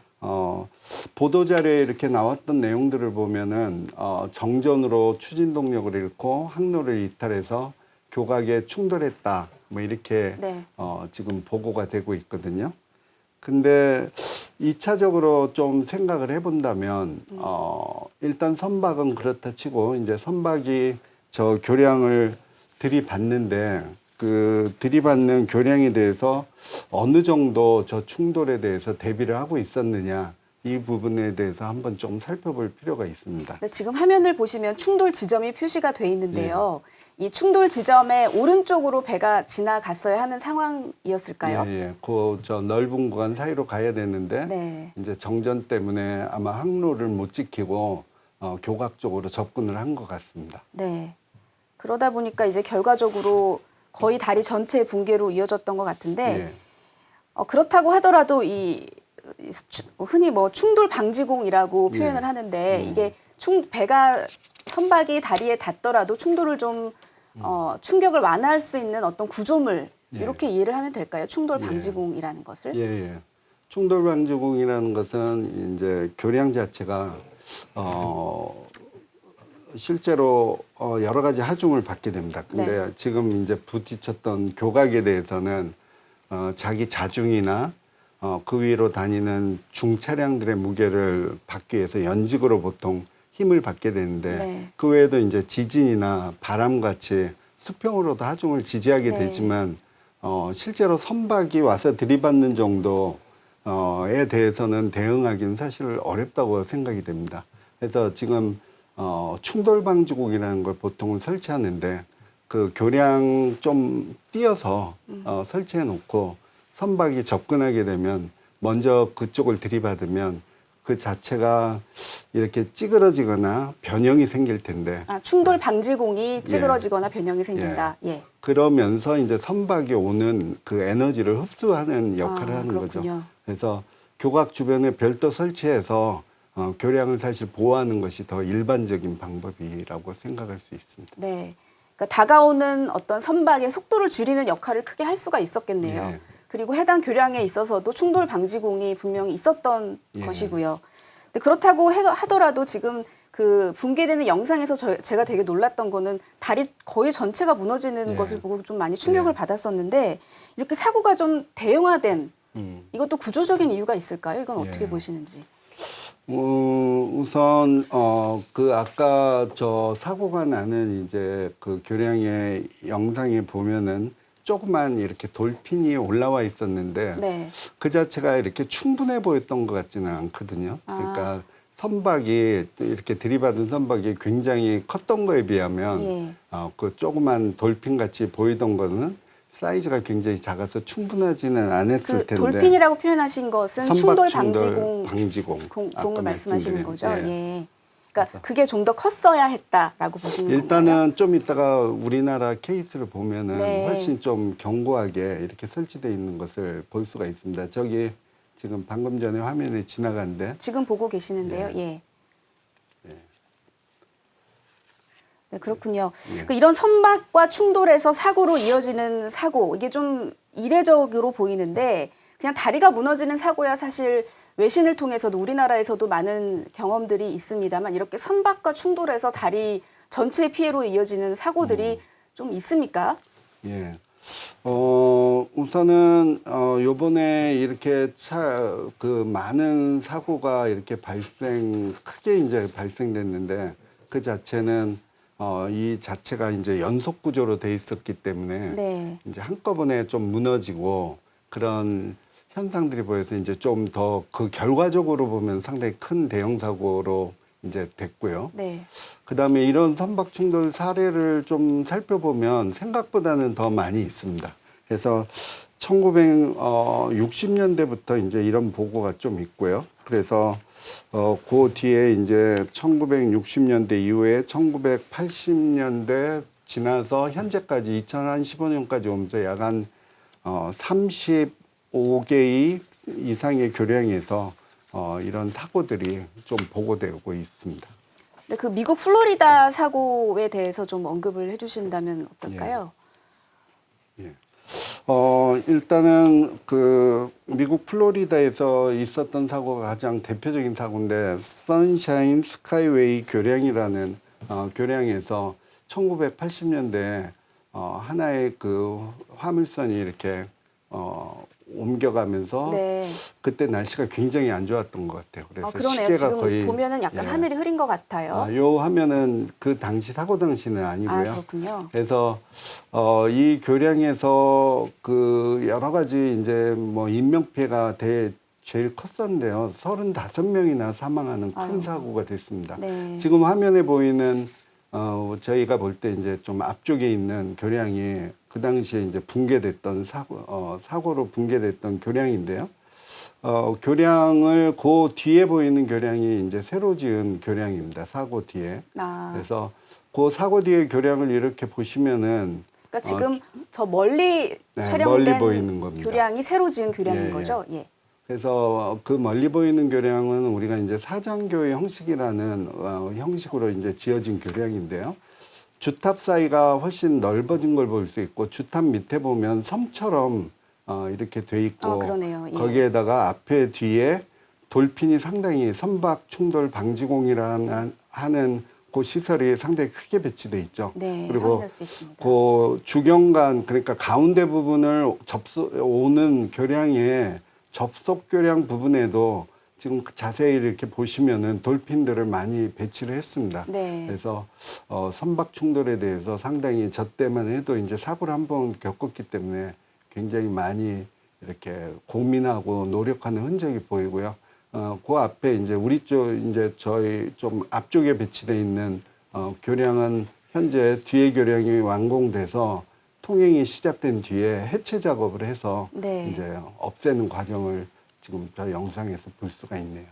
보도 자료에 이렇게 나왔던 내용들을 보면은 정전으로 추진 동력을 잃고 항로를 이탈해서 교각에 충돌했다. 뭐 이렇게 네. 지금 보고가 되고 있거든요. 근데 2차적으로 좀 생각을 해본다면 일단 선박은 그렇다 치고 이제 선박이 저 교량을 들이받는데 그 들이받는 교량에 대해서 어느 정도 저 충돌에 대해서 대비를 하고 있었느냐 이 부분에 대해서 한번 좀 살펴볼 필요가 있습니다. 네, 지금 화면을 보시면 충돌 지점이 표시가 돼 있는데요. 이 충돌 지점의 오른쪽으로 배가 지나갔어야 하는 상황이었을까요? 예. 그 저 넓은 구간 사이로 가야 되는데 네. 이제 정전 때문에 아마 항로를 못 지키고 교각 쪽으로 접근을 한 것 같습니다. 네. 그러다 보니까 이제 결과적으로 거의 다리 전체의 붕괴로 이어졌던 것 같은데 예. 그렇다고 하더라도 흔히 뭐 충돌 방지공이라고 예. 표현을 하는데 이게 배가 선박이 다리에 닿더라도 충돌을 좀 충격을 완화할 수 있는 어떤 구조물 예. 이렇게 이해를 하면 될까요? 충돌 방지공이라는 것을? 예. 충돌 방지공이라는 것은 이제 교량 자체가 실제로 여러 가지 하중을 받게 됩니다. 근데 네. 지금 이제 부딪혔던 교각에 대해서는 자기 자중이나 그 위로 다니는 중차량들의 무게를 받기 위해서 연직으로 보통 힘을 받게 되는데 네. 그 외에도 이제 지진이나 바람 같이 수평으로도 하중을 지지하게 네. 되지만 실제로 선박이 와서 들이받는 정도에 대해서는 대응하기는 사실 어렵다고 생각이 됩니다. 그래서 지금 충돌 방지국이라는 걸 보통 설치하는데 그 교량 좀 띄어서 설치해 놓고 선박이 접근하게 되면 먼저 그쪽을 들이받으면 그 자체가 이렇게 찌그러지거나 변형이 생길 텐데 충돌 방지공이 찌그러지거나 변형이 생긴다. 예. 그러면서 이제 선박이 오는 그 에너지를 흡수하는 역할을 하는 그렇군요. 거죠. 그래서 교각 주변에 별도 설치해서 교량을 사실 보호하는 것이 더 일반적인 방법이라고 생각할 수 있습니다. 네. 그러니까 다가오는 어떤 선박의 속도를 줄이는 역할을 크게 할 수가 있었겠네요. 예. 그리고 해당 교량에 있어서도 충돌 방지공이 분명히 있었던 예. 것이고요. 근데 그렇다고 하더라도 지금 그 붕괴되는 영상에서 제가 되게 놀랐던 거는 다리 거의 전체가 무너지는 예. 것을 보고 좀 많이 충격을 예. 받았었는데 이렇게 사고가 좀 대형화된 이것도 구조적인 이유가 있을까요? 이건 어떻게 예. 보시는지. 우선 그 아까 저 사고가 나는 이제 그 교량의 영상에 보면은 조그만 이렇게 돌핀이 올라와 있었는데 네. 그 자체가 이렇게 충분해 보였던 것 같지는 않거든요. 그러니까 선박이 이렇게 들이받은 선박이 굉장히 컸던 거에 비하면 예. 그 조그만 돌핀 같이 보이던 거는 사이즈가 굉장히 작아서 충분하지는 않았을 그 텐데. 돌핀이라고 표현하신 것은 충돌 방지공을 아까 말씀하시는 거죠. 말씀드린, 예. 그러니까 그게 좀 더 컸어야 했다라고 보시는 건가요? 일단은 좀 이따가 우리나라 케이스를 보면은 네. 훨씬 좀 견고하게 이렇게 설치되어 있는 것을 볼 수가 있습니다. 저기 지금 방금 전에 화면에 지나간데 지금 보고 계시는데요. 예. 예. 네, 그렇군요. 예. 이런 선박과 충돌해서 사고로 이어지는 사고, 이게 좀 이례적으로 보이는데 그냥 다리가 무너지는 사고야 사실 외신을 통해서도 우리나라에서도 많은 경험들이 있습니다만 이렇게 선박과 충돌해서 다리 전체 피해로 이어지는 사고들이 좀 있습니까? 예. 우선은, 요번에 이렇게 많은 사고가 이렇게 크게 이제 발생됐는데 그 자체는, 이 자체가 이제 연속 구조로 돼 있었기 때문에 네. 이제 한꺼번에 좀 무너지고 그런 현상들이 보여서 이제 좀 더 그 결과적으로 보면 상당히 큰 대형 사고로 이제 됐고요. 네. 그다음에 이런 선박 충돌 사례를 좀 살펴보면 생각보다는 더 많이 있습니다. 그래서 1960년대부터 이제 이런 보고가 좀 있고요. 그래서 그 뒤에 이제 1960년대 이후에 1980년대 지나서 현재까지 2015년까지 오면서 약 한 35개의 이상의 교량에서 이런 사고들이 좀 보고되고 있습니다. 네, 그 미국 플로리다 사고에 대해서 좀 언급을 해주신다면 어떨까요? 예. 일단은 그 미국 플로리다에서 있었던 사고가 가장 대표적인 사고인데 선샤인 스카이웨이 교량이라는 교량에서 1980년대 하나의 그 화물선이 이렇게 옮겨가면서 네. 그때 날씨가 굉장히 안 좋았던 것 같아요. 그래서 그러네요. 시계가 지금 거의 보면은 약간 예. 하늘이 흐린 것 같아요. 요 화면은 그 당시 사고 당시는 아니고요. 그렇군요. 그래서 이 교량에서 그 여러 가지 이제 뭐 인명 피해가 제일 컸었는데요. 35명이나 사망하는 큰 아유. 사고가 됐습니다. 네. 지금 화면에 보이는 저희가 볼 때 이제 좀 앞쪽에 있는 교량이 그 당시에 이제 붕괴됐던 사고로 붕괴됐던 교량인데요. 교량을 그 뒤에 보이는 교량이 이제 새로 지은 교량입니다. 사고 뒤에. 그래서 그 사고 뒤에 교량을 이렇게 보시면은 그러니까 지금 저 멀리 네, 촬영된 멀리 보이는 겁니다. 교량이 새로 지은 교량인 예, 예. 거죠? 예. 그래서 그 멀리 보이는 교량은 우리가 이제 사장교의 형식이라는 형식으로 이제 지어진 교량인데요. 주탑 사이가 훨씬 넓어진 걸 볼 수 있고 주탑 밑에 보면 섬처럼 이렇게 돼 있고 그러네요. 예. 거기에다가 앞에 뒤에 돌핀이 상당히 선박 충돌 방지공이라는 하는 그 시설이 상당히 크게 배치돼 있죠. 네, 그리고 확인할 수 있습니다. 그 주경관 그러니까 가운데 부분을 오는 교량의 접속 교량 부분에도 지금 자세히 이렇게 보시면은 돌핀들을 많이 배치를 했습니다. 네. 그래서 선박 충돌에 대해서 상당히 저 때만 해도 이제 사고를 한번 겪었기 때문에 굉장히 많이 이렇게 고민하고 노력하는 흔적이 보이고요. 그 앞에 이제 우리 쪽 이제 저희 좀 앞쪽에 배치되어 있는 교량은 현재 뒤에 교량이 완공돼서 통행이 시작된 뒤에 해체 작업을 해서 네. 이제 없애는 과정을 지금 저 영상에서 볼 수가 있네요.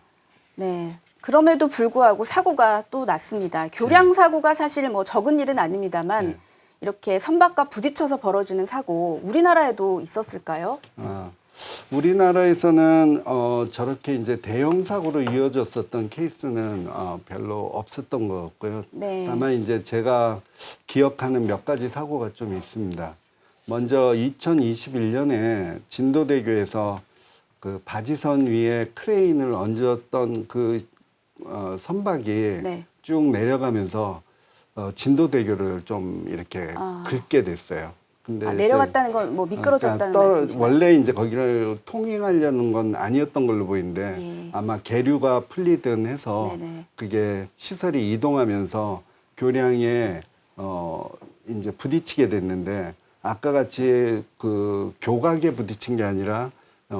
네. 그럼에도 불구하고 사고가 또 났습니다. 교량 사고가 사실 뭐 적은 일은 아닙니다만 네. 이렇게 선박과 부딪혀서 벌어지는 사고 우리나라에도 있었을까요? 우리나라에서는 저렇게 이제 대형 사고로 이어졌었던 케이스는 별로 없었던 것 같고요. 네. 다만 이제 제가 기억하는 몇 가지 사고가 좀 있습니다. 먼저 2021년에 진도대교에서 그 바지선 위에 크레인을 얹었던 그 선박이 네. 쭉 내려가면서 진도대교를 좀 이렇게 긁게 됐어요. 근데 내려갔다는 건 뭐 미끄러졌다는 말씀이신가요? 원래 이제 거기를 통행하려는 건 아니었던 걸로 보이는데 예. 아마 계류가 풀리든 해서 네네. 그게 시설이 이동하면서 교량에 이제 부딪히게 됐는데 아까 같이 그 교각에 부딪힌 게 아니라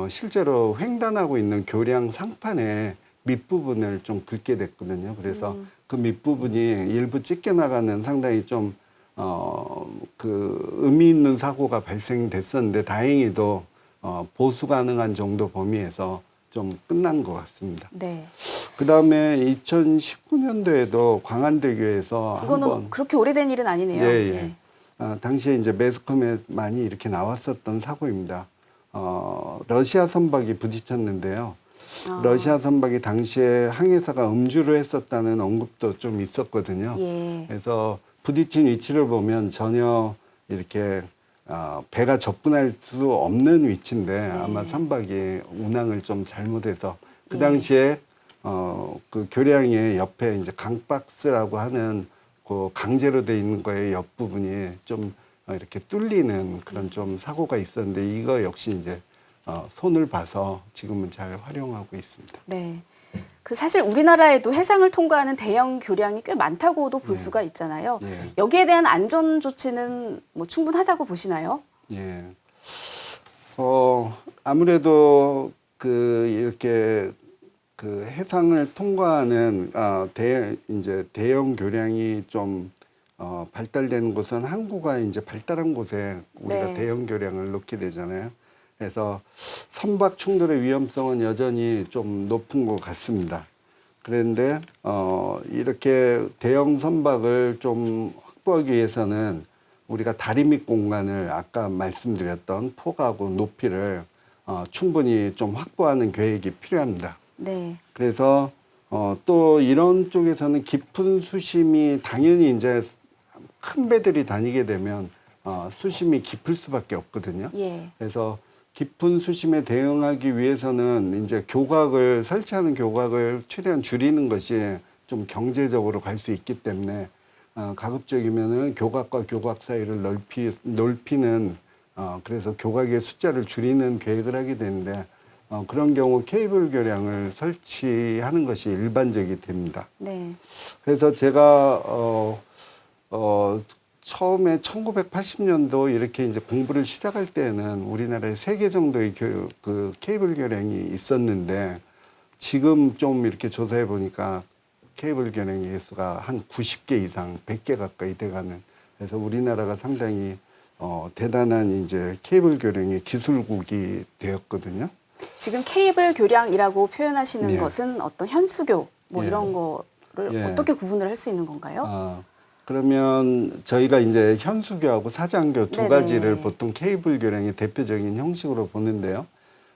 실제로 횡단하고 있는 교량 상판의 밑부분을 좀 긁게 됐거든요. 그래서 그 밑부분이 일부 찢겨나가는 상당히 좀 그 의미 있는 사고가 발생됐었는데 다행히도 보수 가능한 정도 범위에서 좀 끝난 것 같습니다. 네. 그 다음에 2019년도에도 광안대교에서 그거는 한번 그렇게 오래된 일은 아니네요. 예. 당시에 이제 매스컴에 많이 이렇게 나왔었던 사고입니다. 러시아 선박이 부딪혔는데요. 러시아 선박이 당시에 항해사가 음주를 했었다는 언급도 좀 있었거든요. 예. 그래서 부딪힌 위치를 보면 전혀 이렇게 배가 접근할 수 없는 위치인데 아마 선박이 운항을 좀 잘못해서 그 당시에 그 교량의 옆에 이제 강박스라고 하는 그 강제로 돼 있는 거의 옆 부분이 좀 이렇게 뚫리는 그런 좀 사고가 있었는데 이거 역시 이제 손을 봐서 지금은 잘 활용하고 있습니다. 네. 그 사실 우리나라에도 해상을 통과하는 대형 교량이 꽤 많다고도 볼 수가 있잖아요. 예. 여기에 대한 안전 조치는 뭐 충분하다고 보시나요? 예. 아무래도 이렇게 해상을 통과하는 이제 대형 교량이 좀 발달되는 곳은 항구가 이제 발달한 곳에 우리가 네. 대형 교량을 놓게 되잖아요. 그래서 선박 충돌의 위험성은 여전히 좀 높은 것 같습니다. 그런데 이렇게 대형 선박을 좀 확보하기 위해서는 우리가 다리 밑 공간을 아까 말씀드렸던 폭하고 높이를 충분히 좀 확보하는 계획이 필요합니다. 네. 그래서 또 이런 쪽에서는 깊은 수심이 당연히 이제 큰 배들이 다니게 되면 수심이 깊을 수밖에 없거든요. 예. 그래서 깊은 수심에 대응하기 위해서는 이제 설치하는 교각을 최대한 줄이는 것이 좀 경제적으로 갈 수 있기 때문에 가급적이면은 교각과 교각 사이를 넓히는 그래서 교각의 숫자를 줄이는 계획을 하게 되는데 그런 경우 케이블 교량을 설치하는 것이 일반적이 됩니다. 네. 그래서 제가 처음에 1980년도 이렇게 이제 공부를 시작할 때는 우리나라에 3개 정도의 그 케이블 교량이 있었는데 지금 좀 이렇게 조사해 보니까 케이블 교량의 개수가 한 90개 이상, 100개 가까이 돼가는. 그래서 우리나라가 상당히 대단한 이제 케이블 교량의 기술국이 되었거든요. 지금 케이블 교량이라고 표현하시는 예. 것은 어떤 현수교 뭐 예. 이런 거를 예. 어떻게 구분을 할 수 있는 건가요? 그러면 저희가 이제 현수교하고 사장교 두 네네. 가지를 보통 케이블 교량의 대표적인 형식으로 보는데요.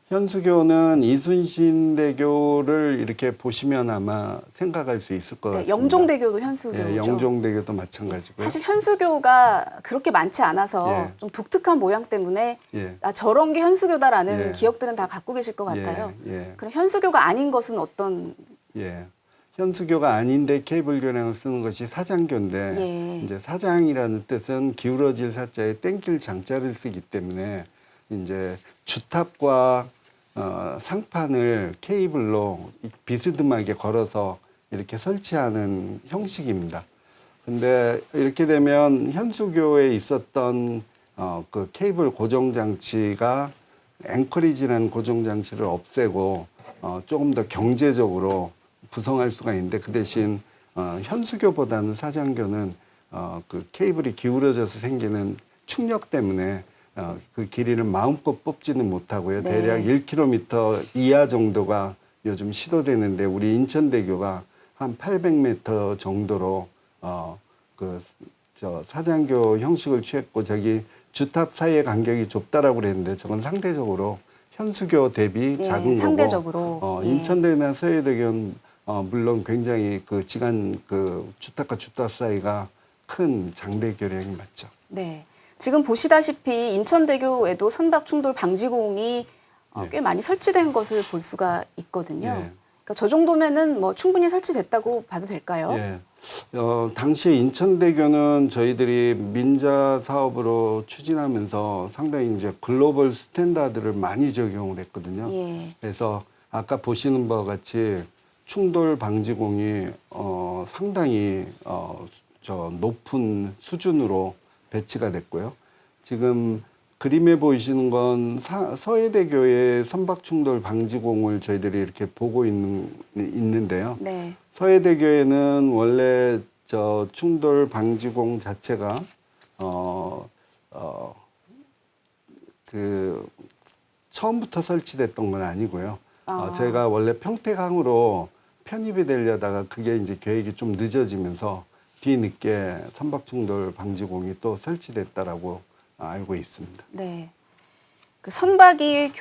현수교는 이순신대교를 이렇게 보시면 아마 생각할 수 있을 것 네, 같습니다. 영종대교도 현수교죠. 예, 영종대교도 마찬가지고요. 사실 현수교가 그렇게 많지 않아서 예. 좀 독특한 모양 때문에 예. 저런 게 현수교다라는 예. 기억들은 다 갖고 계실 것 같아요. 예. 그럼 현수교가 아닌 것은 어떤? 예. 현수교가 아닌데 케이블 교량을 쓰는 것이 사장교인데 예. 이제 사장이라는 뜻은 기울어질 사자에 땡길 장자를 쓰기 때문에 이제 주탑과 상판을 케이블로 비스듬하게 걸어서 이렇게 설치하는 형식입니다. 근데 이렇게 되면 현수교에 있었던 그 케이블 고정 장치가 앵커리지라는 고정 장치를 없애고 조금 더 경제적으로 구성할 수가 있는데 그 대신 현수교보다는 사장교는 그 케이블이 기울어져서 생기는 충력 때문에 그 길이를 마음껏 뽑지는 못하고요. 네. 대략 1km 이하 정도가 요즘 시도되는데 우리 인천대교가 한 800m 정도로 사장교 형식을 취했고 저기 주탑 사이의 간격이 좁다라고 그랬는데 저건 상대적으로 현수교 대비 예, 작은 상대적으로. 거고 예. 인천대교나 서해대교는 물론 굉장히 주탑과 주탑 사이가 큰 장대 교량이 맞죠. 네. 지금 보시다시피 인천대교에도 선박 충돌 방지공이 예. 꽤 많이 설치된 것을 볼 수가 있거든요. 예. 그러니까 저 정도면은 뭐 충분히 설치됐다고 봐도 될까요? 예. 당시에 인천대교는 저희들이 민자 사업으로 추진하면서 상당히 이제 글로벌 스탠다드를 많이 적용을 했거든요. 예. 그래서 아까 보시는 바와 같이 충돌 방지공이 상당히 높은 수준으로 배치가 됐고요. 지금 그림에 보이시는 건 서해대교의 선박 충돌 방지공을 저희들이 이렇게 보고 있는데요. 네. 서해대교에는 원래 충돌 방지공 자체가 처음부터 설치됐던 건 아니고요. 저희가 원래 평택항으로 편입이 되려다가 그게 이제 계획이 좀 늦어지면서 뒤늦게 선박 충돌 방지공이 또 설치됐다라고 알고 있습니다. 네. 그 선박이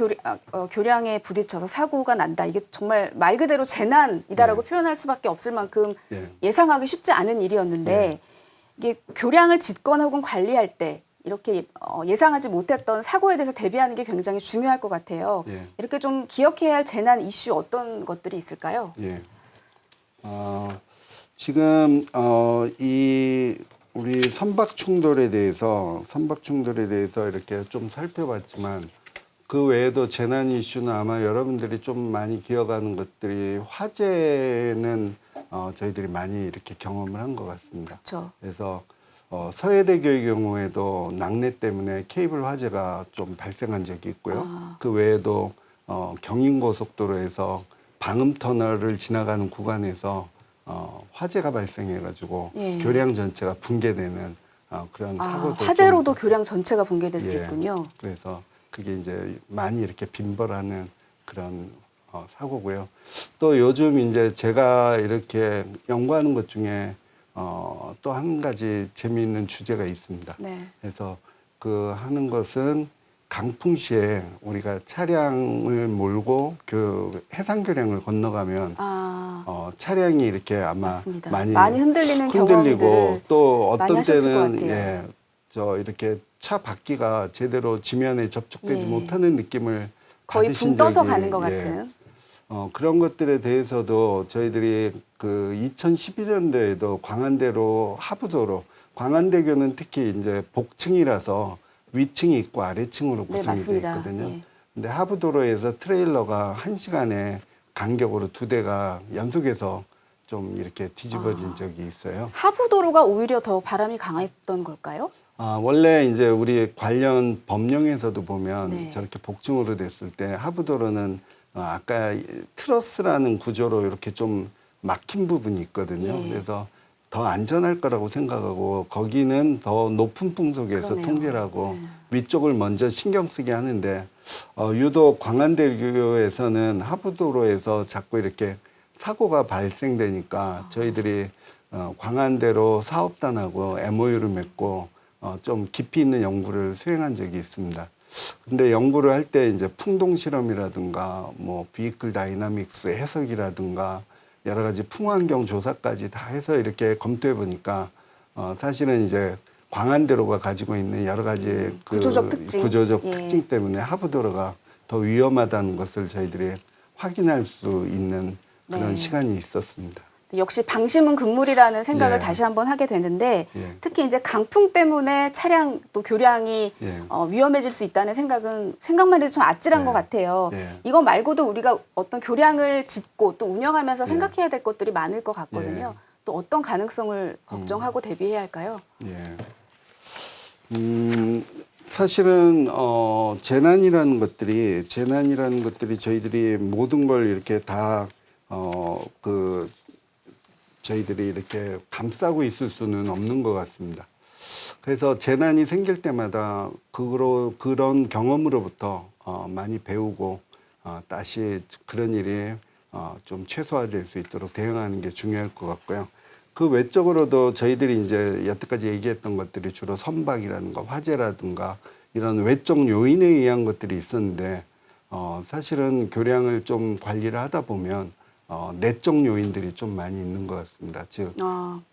교량에 부딪혀서 사고가 난다. 이게 정말 말 그대로 재난이다라고 표현할 수밖에 없을 만큼 예상하기 쉽지 않은 일이었는데 이게 교량을 짓거나 혹은 관리할 때 이렇게 예상하지 못했던 사고에 대해서 대비하는 게 굉장히 중요할 것 같아요. 예. 이렇게 좀 기억해야 할 재난 이슈 어떤 것들이 있을까요? 예. 지금 이 우리 선박 충돌에 대해서 이렇게 좀 살펴봤지만 그 외에도 재난 이슈는 아마 여러분들이 좀 많이 기억하는 것들이 화재는 저희들이 많이 이렇게 경험을 한 것 같습니다. 그렇죠. 그래서 서해대교의 경우에도 낙뢰 때문에 케이블 화재가 좀 발생한 적이 있고요. 그 외에도 경인고속도로에서 방음터널을 지나가는 구간에서 화재가 발생해가지고 예. 교량 전체가 붕괴되는 그런 사고도 화재로도 좀, 교량 전체가 붕괴될 수 예, 있군요. 그래서 그게 이제 많이 이렇게 빈벌하는 그런 사고고요. 또 요즘 이제 제가 이렇게 연구하는 것 중에 또 한 가지 재미있는 주제가 있습니다. 네. 그래서 그 하는 것은 강풍 시에 우리가 차량을 몰고 그 해상교량을 건너가면 차량이 이렇게 아마 맞습니다. 많이 흔들리는 흔들리고 경험들을 또 많이 어떤 하셨을 것 때는 같아요. 예, 저 이렇게 차 바퀴가 제대로 지면에 접촉되지 예. 못하는 느낌을 거의 받으신 붕 떠서 적이, 가는 것 예. 같은. 그런 것들에 대해서도 저희들이 그 2012년도에도 광안대로 하부도로, 광안대교는 특히 이제 복층이라서 위층이 있고 아래층으로 네, 구성이 되어 맞습니다. 있거든요. 예. 근데 하부도로에서 트레일러가 1시간에 간격으로 2대가 연속해서 좀 이렇게 뒤집어진 적이 있어요. 하부도로가 오히려 더 바람이 강했던 걸까요? 원래 이제 우리 관련 법령에서도 보면 네. 저렇게 복층으로 됐을 때 하부도로는 아까 트러스라는 구조로 이렇게 좀 막힌 부분이 있거든요. 예. 그래서 더 안전할 거라고 생각하고 거기는 더 높은 풍속에서 그러네요. 통제를 하고 네. 위쪽을 먼저 신경 쓰게 하는데 유독 광안대교에서는 하부도로에서 자꾸 이렇게 사고가 발생되니까 저희들이 광안대로 사업단하고 MOU를 맺고 좀 깊이 있는 연구를 수행한 적이 있습니다. 근데 연구를 할 때 이제 풍동 실험이라든가 뭐 비이클 다이나믹스 해석이라든가 여러 가지 풍환경 조사까지 다 해서 이렇게 검토해 보니까 사실은 이제 광안대로가 가지고 있는 여러 가지 그 구조적 특징. 구조적 예. 특징 때문에 하부도로가 더 위험하다는 것을 저희들이 확인할 수 있는 그런 네. 시간이 있었습니다. 역시 방심은 금물이라는 생각을 예. 다시 한번 하게 되는데 예. 특히 이제 강풍 때문에 차량 또 교량이 예. 위험해질 수 있다는 생각만 해도 좀 아찔한 예. 것 같아요. 예. 이거 말고도 우리가 어떤 교량을 짓고 또 운영하면서 예. 생각해야 될 것들이 많을 것 같거든요. 예. 또 어떤 가능성을 걱정하고 대비해야 할까요? 예. 사실은 재난이라는 것들이 저희들이 모든 걸 이렇게 다 저희들이 이렇게 감싸고 있을 수는 없는 것 같습니다. 그래서 재난이 생길 때마다 그런 경험으로부터 많이 배우고 다시 그런 일이 좀 최소화될 수 있도록 대응하는 게 중요할 것 같고요. 그 외적으로도 저희들이 이제 여태까지 얘기했던 것들이 주로 선박이라든가 화재라든가 이런 외적 요인에 의한 것들이 있었는데 사실은 교량을 좀 관리를 하다 보면 내적 요인들이 좀 많이 있는 것 같습니다. 즉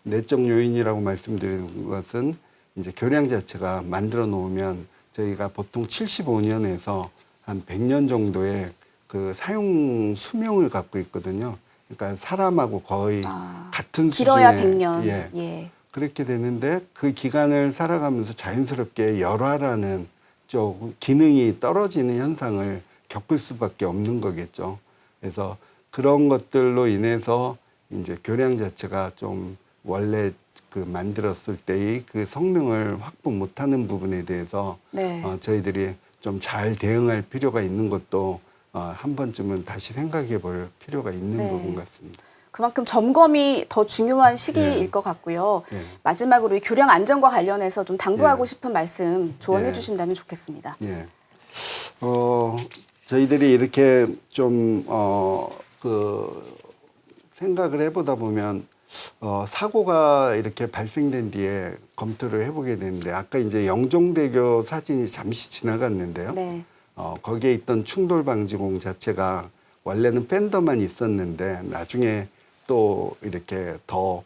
내적 요인이라고 말씀드리는 것은 이제 교량 자체가 만들어 놓으면 저희가 보통 75년에서 한 100년 정도의 그 사용 수명을 갖고 있거든요. 그러니까 사람하고 거의 같은 길어야 수준의 100년. 예. 예. 그렇게 되는데 그 기간을 살아가면서 자연스럽게 열화라는 좀 기능이 떨어지는 현상을 겪을 수밖에 없는 거겠죠. 그래서 그런 것들로 인해서 이제 교량 자체가 좀 원래 그 만들었을 때의 그 성능을 확보 못하는 부분에 대해서 네. 저희들이 좀 잘 대응할 필요가 있는 것도 한 번쯤은 다시 생각해 볼 필요가 있는 네. 부분 같습니다. 그만큼 점검이 더 중요한 시기일 예. 것 같고요. 예. 마지막으로 이 교량 안전과 관련해서 좀 당부하고 예. 싶은 말씀 조언해 예. 주신다면 좋겠습니다. 예. 저희들이 이렇게 좀, 생각을 해보다 보면, 사고가 이렇게 발생된 뒤에 검토를 해보게 되는데, 아까 이제 영종대교 사진이 잠시 지나갔는데요. 네. 거기에 있던 충돌방지공 자체가 원래는 팬더만 있었는데, 나중에 또 이렇게 더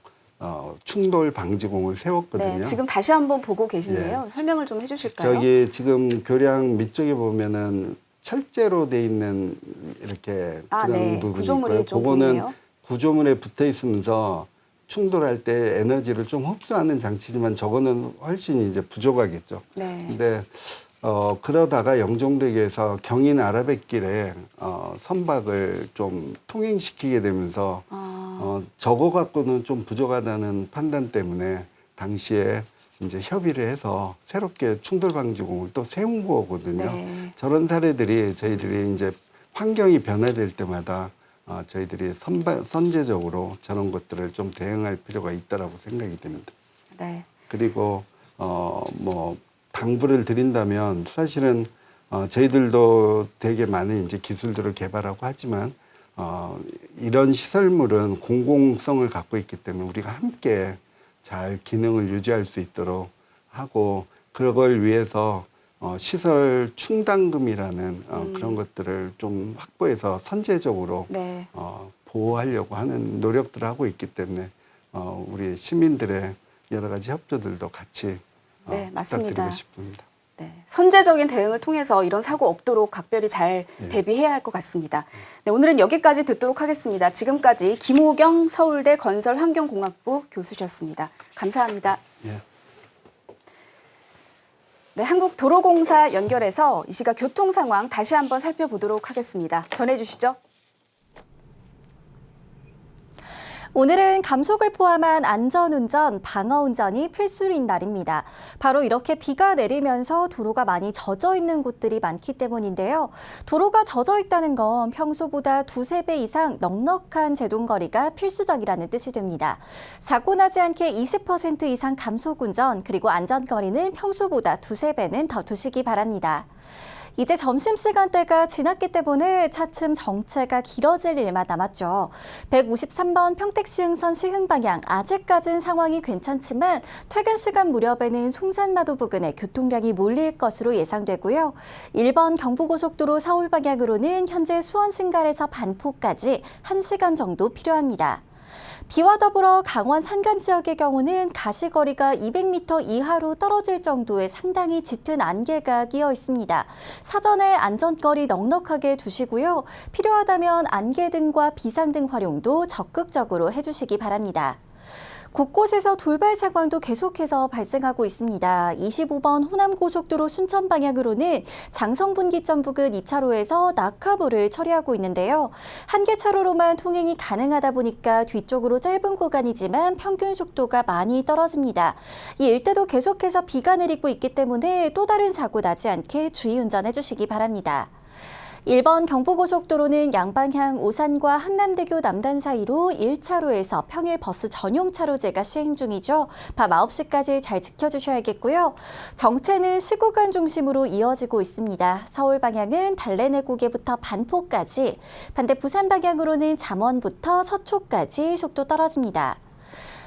충돌 방지공을 세웠거든요. 네, 지금 다시 한번 보고 계시네요. 설명을 좀 해주실까요? 저기 지금 교량 밑쪽에 보면은 철제로 돼 있는 이렇게 그런 네. 부분이 구조물이 있고요. 좀 그거는 보이네요. 구조물에 붙어 있으면서 충돌할 때 에너지를 좀 흡수하는 장치지만 저거는 훨씬 이제 부족하겠죠. 네. 근데 그러다가 영종대교에서 경인 아라뱃길에 선박을 좀 통행시키게 되면서 저거 갖고는 좀 부족하다는 판단 때문에 당시에 이제 협의를 해서 새롭게 충돌방지공을 또 세운 거거든요. 네. 저런 사례들이 저희들이 이제 환경이 변화될 때마다 저희들이 선제적으로 저런 것들을 좀 대응할 필요가 있다라고 생각이 됩니다. 네. 그리고 뭐 당부를 드린다면 사실은 저희들도 되게 많은 이제 기술들을 개발하고 하지만 이런 시설물은 공공성을 갖고 있기 때문에 우리가 함께 잘 기능을 유지할 수 있도록 하고 그걸 위해서 시설 충당금이라는 그런 것들을 좀 확보해서 선제적으로 네. 보호하려고 하는 노력들을 하고 있기 때문에 우리 시민들의 여러 가지 협조들도 같이 네, 맞습니다. 부탁드리고 싶습니다. 네, 선제적인 대응을 통해서 이런 사고 없도록 각별히 잘 대비해야 할 것 같습니다. 네, 오늘은 여기까지 듣도록 하겠습니다. 지금까지 김호경 서울대 건설환경공학부 교수셨습니다. 감사합니다. 예. 네, 한국도로공사 연결해서 이 시각 교통 상황 다시 한번 살펴보도록 하겠습니다. 전해주시죠. 오늘은 감속을 포함한 안전운전, 방어운전이 필수인 날입니다. 바로 이렇게 비가 내리면서 도로가 많이 젖어 있는 곳들이 많기 때문인데요. 도로가 젖어 있다는 건 평소보다 2~3배 이상 넉넉한 제동거리가 필수적이라는 뜻이 됩니다. 사고 나지 않게 20% 이상 감속운전, 그리고 안전거리는 평소보다 2~3배는 더 두시기 바랍니다. 이제 점심시간대가 지났기 때문에 차츰 정체가 길어질 일만 남았죠. 153번 평택시흥선 시흥방향 아직까지는 상황이 괜찮지만 퇴근 시간 무렵에는 송산마도 부근에 교통량이 몰릴 것으로 예상되고요. 1번 경부고속도로 서울 방향으로는 현재 수원신갈에서 반포까지 1시간 정도 필요합니다. 비와 더불어 강원 산간 지역의 경우는 가시거리가 200m 이하로 떨어질 정도의 상당히 짙은 안개가 끼어 있습니다. 사전에 안전거리 넉넉하게 두시고요. 필요하다면 안개등과 비상등 활용도 적극적으로 해주시기 바랍니다. 곳곳에서 돌발 상황도 계속해서 발생하고 있습니다. 25번 호남고속도로 순천 방향으로는 장성분기점 부근 2차로에서 낙하보를 처리하고 있는데요. 한 개 차로로만 통행이 가능하다 보니까 뒤쪽으로 짧은 구간이지만 평균 속도가 많이 떨어집니다. 이 일대도 계속해서 비가 내리고 있기 때문에 또 다른 사고 나지 않게 주의 운전해 주시기 바랍니다. 1번 경부고속도로는 양방향 오산과 한남대교 남단 사이로 1차로에서 평일 버스 전용 차로제가 시행 중이죠. 밤 9시까지 잘 지켜주셔야겠고요. 정체는 시구간 중심으로 이어지고 있습니다. 서울 방향은 달래내고개부터 반포까지, 반대 부산 방향으로는 잠원부터 서초까지 속도 떨어집니다.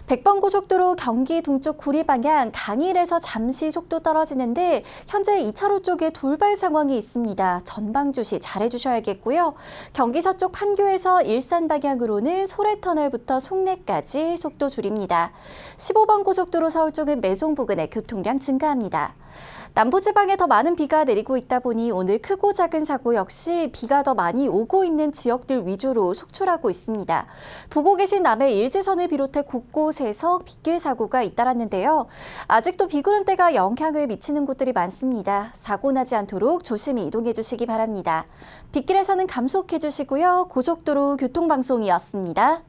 100번 고속도로 경기 동쪽 구리 방향 강일에서 잠시 속도 떨어지는데 현재 2차로 쪽에 돌발 상황이 있습니다. 전방 주시 잘해주셔야겠고요. 경기 서쪽 판교에서 일산 방향으로는 소래터널부터 송내까지 속도 줄입니다. 15번 고속도로 서울 쪽은 매송 부근에 교통량 증가합니다. 남부지방에 더 많은 비가 내리고 있다 보니 오늘 크고 작은 사고 역시 비가 더 많이 오고 있는 지역들 위주로 속출하고 있습니다. 보고 계신 남해 일지선을 비롯해 곳곳에서 빗길 사고가 잇따랐는데요. 아직도 비구름대가 영향을 미치는 곳들이 많습니다. 사고 나지 않도록 조심히 이동해 주시기 바랍니다. 빗길에서는 감속해 주시고요. 고속도로 교통방송이었습니다.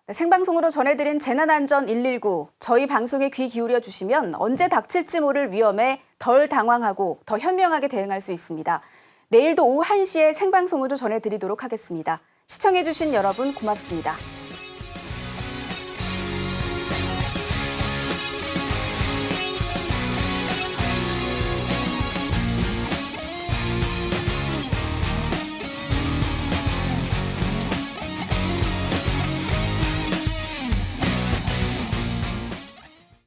네, 생방송으로 전해드린 재난안전 119. 저희 방송에 귀 기울여 주시면 언제 닥칠지 모를 위험에 덜 당황하고 더 현명하게 대응할 수 있습니다. 내일도 오후 1시에 생방송으로 전해드리도록 하겠습니다. 시청해주신 여러분 고맙습니다.